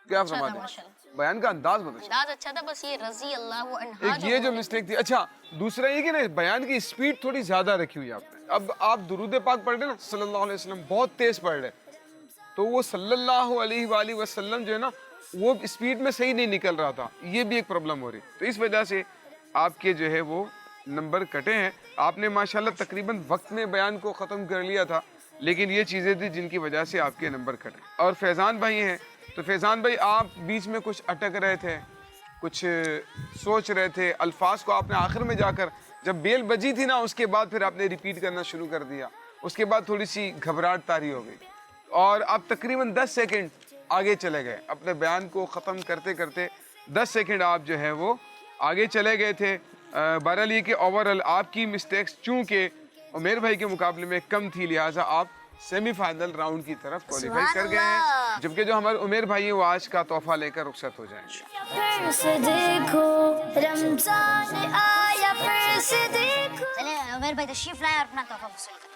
کیا فرماتے ہیں, بیان کا انداز بہت اچھا, انداز اچھا تھا, بس یہ رضی اللہ عنہ ایک یہ جو مسٹیک تھی. اچھا دوسرا یہ کہ نا بیان کی اسپیڈ تھوڑی زیادہ رکھی ہوئی آپ نے. اب آپ درود پاک پڑھ رہے نا صلی اللہ علیہ وسلم, بہت تیز پڑھ رہے, تو وہ صلی اللہ علیہ وآلہ وسلم جو ہے نا وہ اسپیڈ میں صحیح نہیں نکل رہا تھا, یہ بھی ایک پرابلم ہو رہی. تو اس وجہ سے آپ کے جو ہے وہ نمبر کٹے ہیں. آپ نے ماشاءاللہ تقریباً وقت میں بیان کو ختم کر لیا تھا, لیکن یہ چیزیں تھی جن کی وجہ سے آپ کے نمبر کٹے. اور فیضان بھائی ہیں, تو فیضان بھائی آپ بیچ میں کچھ اٹک رہے تھے, کچھ سوچ رہے تھے, الفاظ کو آپ نے آخر میں جا کر جب بیل بجی تھی نا اس کے بعد پھر آپ نے ریپیٹ کرنا شروع کر دیا. اس کے بعد تھوڑی سی گھبراہٹ طاری ہو گئی, اور آپ تقریباً 10 سیکنڈ آگے چلے گئے اپنے بیان کو ختم کرتے کرتے. 10 سیکنڈ آپ جو ہے وہ آگے چلے گئے تھے. بہرحال یہ کہ اوورال آپ کی مسٹیکس چونکہ عمیر بھائی کے مقابلے میں کم تھی, لہٰذا آپ سیمی فائنل راؤنڈ کی طرف کوالیفائی کر گئے ہیں, جبکہ جو ہمارے عمیر بھائی ہیں وہ آج کا تحفہ لے کر رخصت ہو جائیں گے. پھر سے دیکھو رمضان آیا, پھر سے دیکھو. چلیں عمیر بھائی تشریف لائیں اور اپنا تحفہ وصول کریں.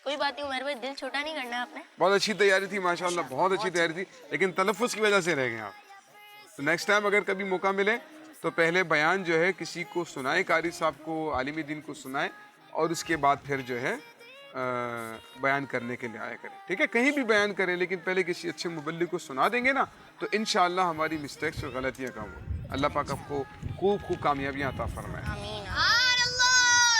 کوئی بات نہیں عمر بھائی, دل چھوٹا نہیں کرنا ہے آپ نے. بہت اچھی تیاری تھی ماشاءاللہ, بہت اچھی تیاری تھی, لیکن تلفظ کی وجہ سے رہ گئے آپ. تو نیکسٹ ٹائم اگر کبھی موقع ملے تو پہلے بیان جو ہے کسی کو سنائے, قاری صاحب کو, عالم دین کو سنائے, اور اس کے بعد پھر جو ہے بیان کرنے کے لیے آیا کریں. ٹھیک ہے, کہیں بھی بیان کریں لیکن پہلے کسی اچھے مبلغ کو سنا دیں گے نا تو انشاءاللہ ہماری مسٹیکس اور غلطیاں کم ہوں. اللہ پاک آپ کو خوب خوب کامیابیاں عطا فرمائے.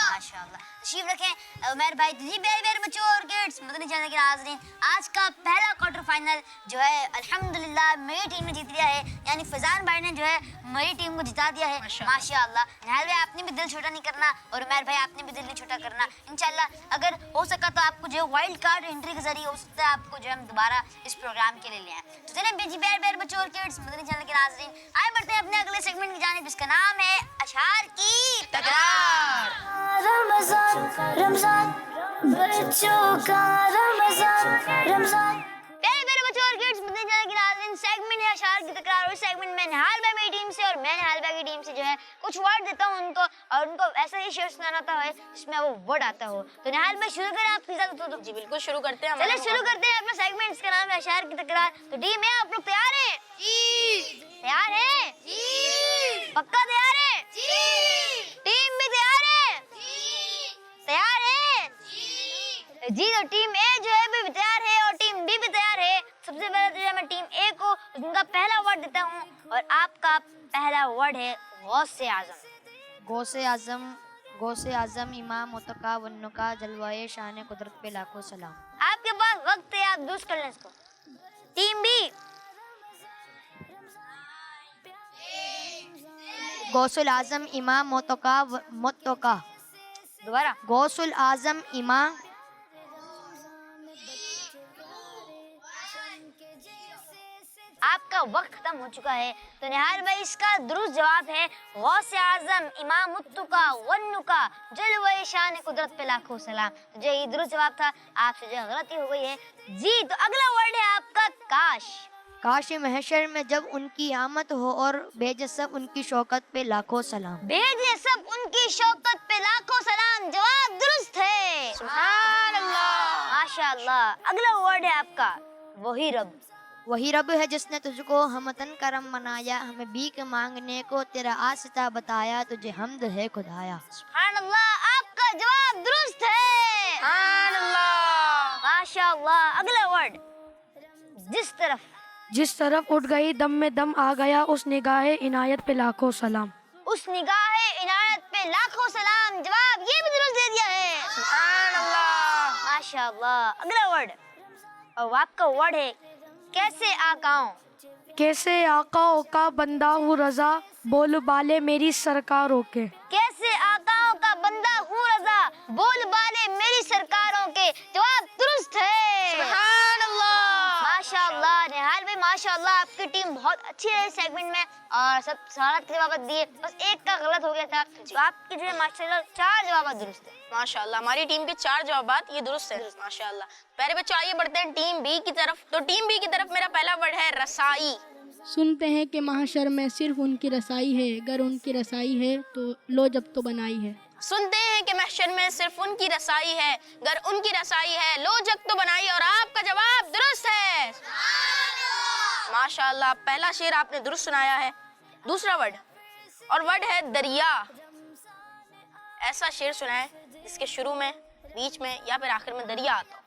ماشاءاللہ. تشریف رکھیں عمیر بھائی. جی میرے بچوں اور کڈس, مدنی چینل کے ناظرین, آج کا پہلا کوارٹر فائنل جو ہے الحمدللہ میری ٹیم نے جیت لیا ہے, یعنی فیضان بھائی نے جو ہے میری ٹیم کو جتا دیا ہے. ماشاءاللہ. نہال بھائی آپ نے بھی دل چھوٹا نہیں کرنا, اور عمیر بھائی آپ نے بھی دل نہیں چھوٹا کرنا. انشاءاللہ اگر ہو سکا تو آپ کو جو ہے وائلڈ کارڈ انٹری کے ذریعے ہو سکتا ہے آپ کو جو ہے ہم دوبارہ اس پروگرام کے لیے لے آئیں. تو چلیں جی میرے بچوں اور کڈس, مدنی چینل کے ناظرین, آئے بڑھتے ہیں اپنے اگلے سیگمنٹ کی جانب جس کا نام ہے اشعار کی تکرار. رمضان رمضان بچوں کا رمضان رمضان. میرے بچوں اور کڈس, مدنی چینل کے ناظرین, سیگمنٹ ہے अशार की तकरार। इस सेगमेंट में निहाल भाई मेरी टीम से और मैं निहाल भाई की टीम से जो है कुछ वर्ड देता हूँ उनको, और उनको ऐसा ही शेर सुनाना होता है जिसमें वो वर्ड आता हो। तो निहाल भाई शुरू करें आपकी इजाजत हो तो? जी बिल्कुल शुरू करते हैं। चलिए शुरू करते हैं अपना सेगमेंट, इसका नाम है अशार की तकरार। तो टीम है, आप लोग तैयार हैं? तैयार है? पक्का तैयार है? टीम भी तैयार है? तैयार है? जी, तो टीम ए जो है भी तैयार है और टीम बी भी तैयार है। सबसे पहले तो मैं टीम ए को उनका पहला वर्ड देता हूँ और आपका पहला वर्ड है गौसे आजम। गौसे आजम इमाम मुतका वन्नुका जलवाए शान कुदरत पे लाखों सलाम। आपके पास वक्त है, आप दुरुस्त कर लें इसको। टीम बी, गौसुल आजम इमाम मुतका दोबारा। गौसुल आजम इमाम आपका वक्त खत्म हो चुका है। तो निहाल भाई इसका दुरुस्त जवाब है गौसे आजम इमाम मुत्तुका वन्नुका जलवाए शान कुदरत पे लाखों सलाम। तो जो ये दुरुस्त जवाब था, आपसे जो गलती हो गई है। जी, तो अगला वर्ड है आपका काश। काश महशर में जब उनकी आमद हो और भेजे सब उनकी शौकत पे लाखों सलाम। भेजे सब उनकी शौकत पे लाखों सलाम, जवाब दुरुस्त है। सुभान अल्लाह, माशाअल्लाह। अगला वर्ड है आपका वही रब। वही रब है जिसने तुझको हमतन करम मनाया, हमें भीख मांगने को तेरा आस्था बताया, तुझे हमद है खुदाया। सुभान अल्लाह, आपका जवाब दुरुस्त है। सुभान अल्लाह, माशाअल्लाह। अगला वर्ड जिस तरफ उठ गई दम में दम आ गया, उस निगाहे इनायत पे लाखों सलाम। उस निगाहे इनायत पे लाखों सलाम, जवाब ये भी दुरुस्त दे दिया है। सुभान अल्लाह, माशाअल्लाह। अगला वर्ड और आपका वर्ड है कैसे आकाओं। कैसे आकाओं का बंदा हूँ रजा, बोल बाले मेरी सरकारों के। कैसे आकाओं का बंदा हूँ रजा, बोल बाले मेरी सरकारों के, जवाब दुरुस्त है। सुभान अल्लाह, माशाअल्लाह। निहाल भाई माशाअल्लाह, आपकी टीम बहुत अच्छी है इस सेगमेंट में और सब सवाल के जवाब दिए, बस एक का गलत हो गया था। जो आपकी जो है माशाअल्लाह 4 जवाब दुरुस्त है। माशाअल्लाह, हमारी टीम के 4 जवाबात ये दुरुस्त है माशाअल्लाह। प्यारे बच्चों, आइए बढ़ते हैं टीम बी की तरफ। तो टीम बी की तरफ मेरा पहला वर्ड है रसाई। सुनते हैं कि महशर में सिर्फ उनकी रसाई है, अगर उनकी रसाई है तो लो जब तो बनाई है। सुनते हैं कि महशर में सिर्फ उनकी रसाई है, अगर उनकी रसाई है, लो जग तो बनाई, और आपका जवाब दुरुस्त है। माशाअल्लाह, पहला शेर आपने दुरुस्त सुनाया है। दूसरा वर्ड और वर्ड है दरिया। ऐसा शेर सुनाए जिसके शुरू में, बीच में या फिर आखिर में दरिया आता हो।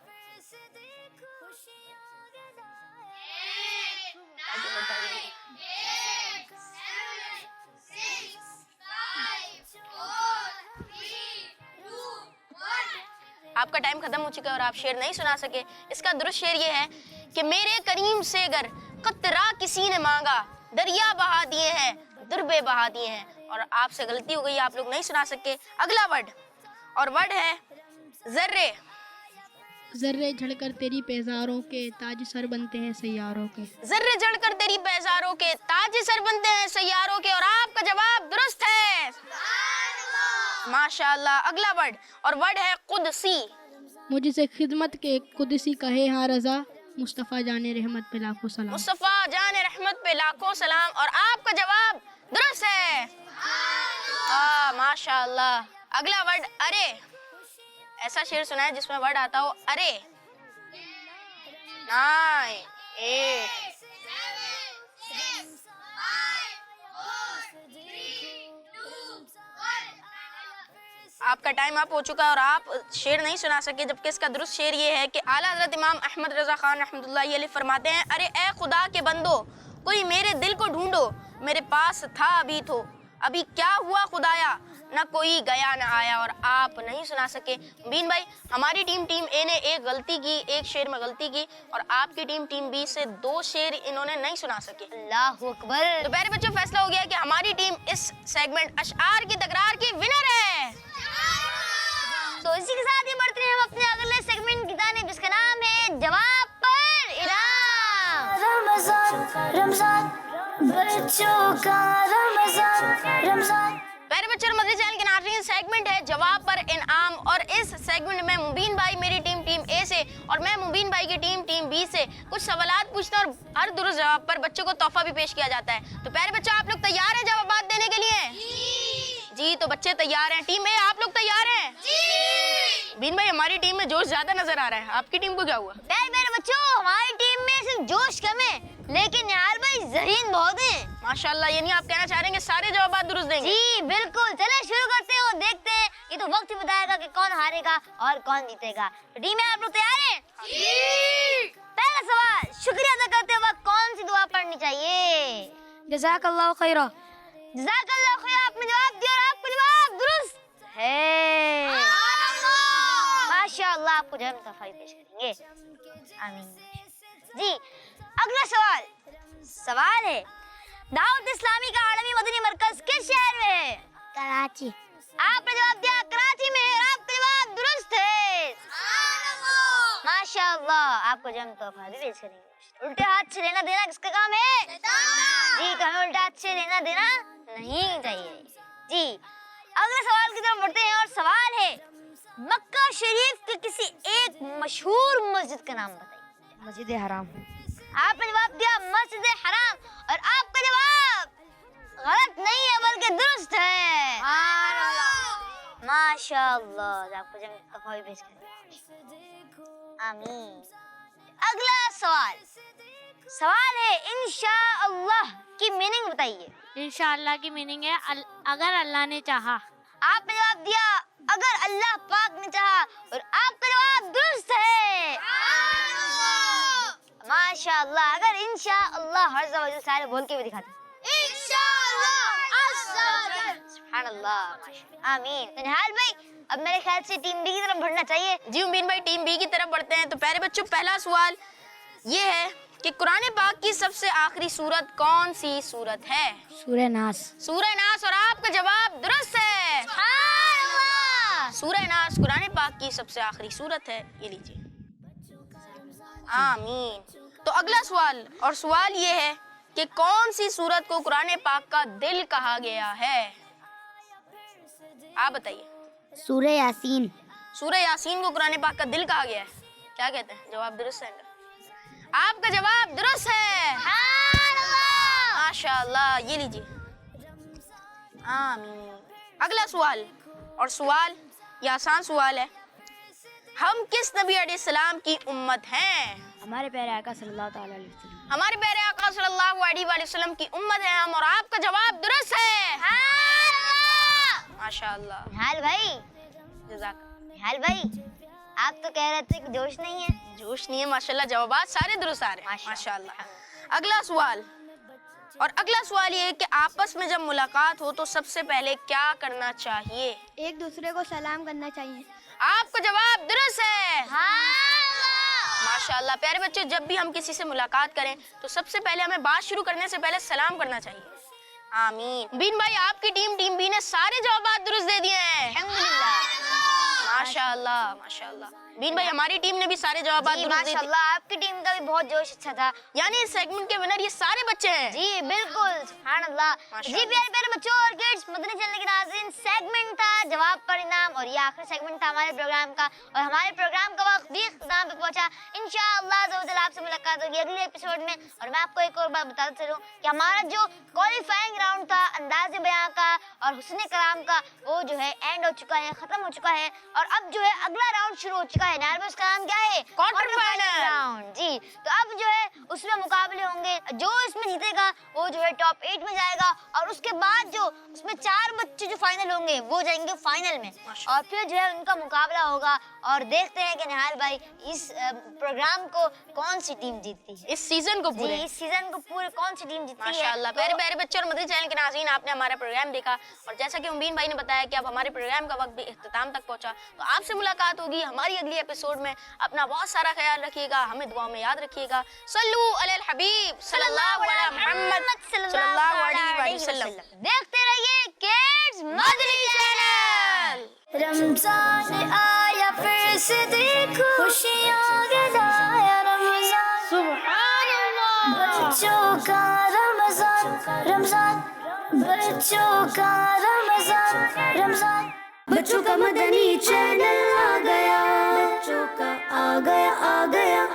आपका टाइम खत्म हो चुका है और आप शेर नहीं सुना सके। इसका दुरुस्त शेर ये है कि मेरे करीम से अगर कतरा किसी ने मांगा, दरिया बहा दिए हैं, दुर्बे बहा दिए हैं, और आपसे गलती हो गई, आप लोग नहीं सुना सके। अगला वर्ड और वर्ड है जर्रे। जर्रे झड़कर तेरी पेजारों के ताज सर बनते हैं सैयारों के। जर्रे झड़कर तेरी पेजारों के ताज सर बनते हैं सैयारों के, और आपका जवाब दुरुस्त है। माशाअल्लाह। अगला वर्ड और वर्ड है कुदसी। मुझसे खिदमत के कुदसी कहे हाँ रजा, मुस्तफ़ा जाने रहमत पे लाखों सलाम। मुस्तफ़ा जाने रहमत पे लाखों सलाम, और आपका जवाब दुरुस्त है। माशाअल्लाह। अगला वर्ड अरे। ऐसा शेर सुना है जिसमें वर्ड आता हो अरे। 9 8 आपका टाइम अप हो चुका है और आप शेर नहीं सुना सके, जबकि इसका दुरुस्त शेर ये है कि आला हज़रत इमाम अहमद रज़ा खान रहमतुल्लाहि अलैह फरमाते हैं, अरे ए खुदा के बंदो, कोई मेरे दिल को ढूंढो, मेरे पास था अभी तो, अभी क्या हुआ खुदाया, ना कोई गया ना आया, और आप नहीं सुना सके। बीन भाई, हमारी टीम ए ने एक गलती की, एक शेर में गलती की, और आपकी टीम बी से 2 शेर इन्होंने नहीं सुना सके। अल्लाहु अकबर। तो प्यारे बच्चों, फैसला हो गया कि हमारी टीम इस सेगमेंट अशआर की तकरार की विनर है। तो इसी के साथ ही बढ़ते हैं हम अपने अगले सेगमेंट की जानिब, जिसका नाम है जवाब पर इनाम। रमजान रमजान बच्चों का रमजान रमजान। प्यारे बच्चों, मदरी चैनल के नाज़रीन, सेगमेंट है जवाब पर इनाम, और इस सेगमेंट में मुबीन भाई मेरी टीम ए से اور میں مبین بھائی کی ٹیم بی سے کچھ سوالات پوچھتا ہوں اور ہر درست جواب پر بچوں کو تحفہ بھی پیش کیا جاتا ہے. تو پیارے بچوں آپ لوگ تیار ہیں جوابات دینے کے لیے؟ جی تو بچے تیار ہیں. ٹیم اے آپ لوگ تیار ہیں؟ بین بھائی ہماری ٹیم میں جوش زیادہ نظر آ رہا ہے, آپ کی ٹیم کو کیا ہوا؟ میرے بچوں ہماری ٹیم میں صرف جوش کم ہے لیکن نہال بھائی ذہین بہت ہیں. ماشاءاللہ, یعنی آپ کہنا چاہ رہے ہیں کہ سارے جوابات درست دیں گے؟ جی بالکل. چلیں شروع کرتے ہیں اور دیکھتے ہیں, یہ تو وقت ہی بتائے گا کہ کون ہارے گا اور کون جیتے گا. ٹیم ہے آپ لوگ تیار ہیں؟ پہلا سوال, شکریہ ادا کرتے وقت کون سی دعا پڑھنی چاہیے؟ جزاک اللہ خیرہ. جزاک اللہ خیر, آپ نے جواب دیا اور آپ کا جواب درست ہے. ماشاءاللہ, آپ کو جو ہم تحفہ پیش کریں گے. آمین. جی اگلا سوال ہے, دعوت اسلامی کا عالمی مدنی مرکز کس شہر میں ہے؟ کراچی. آپ نے جواب دیا کراچی میں ہے, آپ کا جواب درست ہے. ماشاءاللہ, آپ کو جو ہم تحفہ بھی پیش کریں گے. الٹے ہاتھ سے لینا دینا کس کا کام ہے؟ جی تو ہمیں الٹے ہاتھ سے لینا دینا نہیں چاہیے. جی اگلے سوال کی طرف بڑھتے ہیں اور سوال ہے, مکہ شریف کے کسی ایک مشہور مسجد کا نام بتائیے. مسجد حرام. آپ نے جواب دیا مسجد حرام اور آپ کا جواب غلط نہیں ہے بلکہ درست ہے. ماشاءاللہ, آپ کو جب تحفہ بھی پیش کریں. آمین. اگلا سوال ہے انشاءاللہ کی میننگ بتائیے. انشاءاللہ کی میننگ ہے اگر اللہ نے چاہا. آپ نے جواب دیا اگر اللہ پاک نے چاہا اور آپ کا جواب درست ہے. ماشاءاللہ, اگر انشاءاللہ ہر زبان سارے بول کے بھی دکھاتے ہیں. سبحان اللہ, آمین. نہال بھائی اب میرے خیال سے ٹیم بی کی طرف بڑھنا چاہیے. جی امین بھائی ٹیم بی کی طرف بڑھتے ہیں. تو پیارے بچوں پہلا سوال یہ ہے کہ قرآن پاک کی سب سے آخری سورت کون سی سورت ہے؟ سورہ ناس. سورہ ناس, اور آپ کا جواب درست ہے. سورہ ناس قرآن پاک کی سب سے آخری سورت ہے. یہ لیجیے. آمین. تو اگلا سوال یہ ہے کہ کون سی سورت کو قرآن پاک کا دل کہا گیا ہے؟ آپ بتائیے. سورہ یاسین. سورہ یاسین کو قرآن پاک کا دل کہا گیا ہے. کیا کہتے ہیں؟ جواب درست ہے. آپ کا جواب درست ہے. ماشاءاللہ, یہ لیجیے. آمین. اگلا سوال یہ آسان سوال ہے, ہم کس نبی علیہ السلام کی امت ہیں؟ ہمارے پیارے آقا صلی اللہ تعالی علیہ وسلم. ہمارے پیارے آقا صلی اللہ علیہ وآلہ وسلم کی امت ہے ہم, اور آپ کا جواب درست ہے. ماشاءاللہ. نہال بھائی, جزاک. نہال بھائی آپ تو کہہ رہے تھے کہ جوش نہیں ہے. جوش نہیں ہے, ماشاءاللہ جوابات سارے درست آ رہے ہیں. ماشاءاللہ. اگلا سوال یہ ہے کہ آپس میں جب ملاقات ہو تو سب سے پہلے کیا کرنا چاہیے؟ ایک دوسرے کو سلام کرنا چاہیے. آپ کا جواب درست ہے. ماشاءاللہ. پیارے بچے, جب بھی ہم کسی سے ملاقات کریں تو سب سے پہلے ہمیں بات شروع کرنے سے پہلے سلام کرنا چاہیے. آمین. بین بھائی آپ کی ٹیم بی نے سارے جوابات درست دے دیے ہیں. ماشاءاللہ. بین بھائی ہماری ٹیم نے بھی سارے جوابات درست دے دیے. ماشاءاللہ, آپ کی ٹیم کا بھی بہت جوش اچھا تھا. یعنی اس سیگمنٹ کے ونر یہ سارے بچے ہیں. جی بالکل, سبحان اللہ. جی پیارے بچوں اور کڈس, مدنی چینل کے ناظرین, سیگمنٹ تھا جواب پر انعام, اور یہ آخری سیگمنٹ تھا ہمارے پروگرام کا, اور ہمارے پروگرام کا وقت بھی اختتام پہ پہنچا. انشاءاللہ عزوجل آپ سے ملاقات ہوگی اگلے ایپیسوڈ میں. اور میں آپ کو ایک اور بات بتاتا چلوں کہ ہمارا جو کوالیفائنگ راؤنڈ تھا انداز بیان کا اور حسن کلام کا, وہ جو ہے اینڈ ہو چکا ہے, ختم ہو چکا ہے, اور اب جو ہے اگلا راؤنڈ شروع ہو چکا ہے. نہال بھائی اس کا نام کیا ہے؟ Quarter final round. جی تو اب جو ہے اس میں مقابلے ہوں گے, جو اس میں جیتے گا وہ جو ہے ٹاپ 8 میں جائے گا, اور اس کے بعد جو اس میں 4 بچے جو فائنل ہوں گے وہ جائیں گے فائنل میں, اور پھر جو ہے ان کا مقابلہ ہوگا. اور دیکھتے ہیں کہ نہال بھائی اس پروگرام کو کون سی ٹیم جیتتی ہے, اس سیزن کو پورے. اس سیزن کو پورے کون سی ٹیم جیتتی ہے. ماشاءاللہ. پیارے بچے اور مدنی چینل کے ناظرین, آپ نے ہمارا پروگرام دیکھا, اور جیسا کہ امین بھائی نے بتایا کہ اب ہمارے پروگرام کا وقت بھی اختتام تک پہنچا, تو آپ سے ملاقات ہوگی ہماری اگلی ایپیسوڈ میں. اپنا بہت سارا خیال رکھیے گا, ہمیں دعا میں یاد رکھیے گا. صلو علی الحبیب صلی اللہ علی محمد صلی اللہ علیہ وسلم. دیکھتے رہیے کڈس مدنی چینل. رمضان آیا پھر سے دیکھو, خوشیاں گدایا رمضان, سبحان اللہ. بچوں کا رمضان, بچوں کا رمضان, بچوں کا مدنی چینل آ گیا, بچوں کا गया आ गया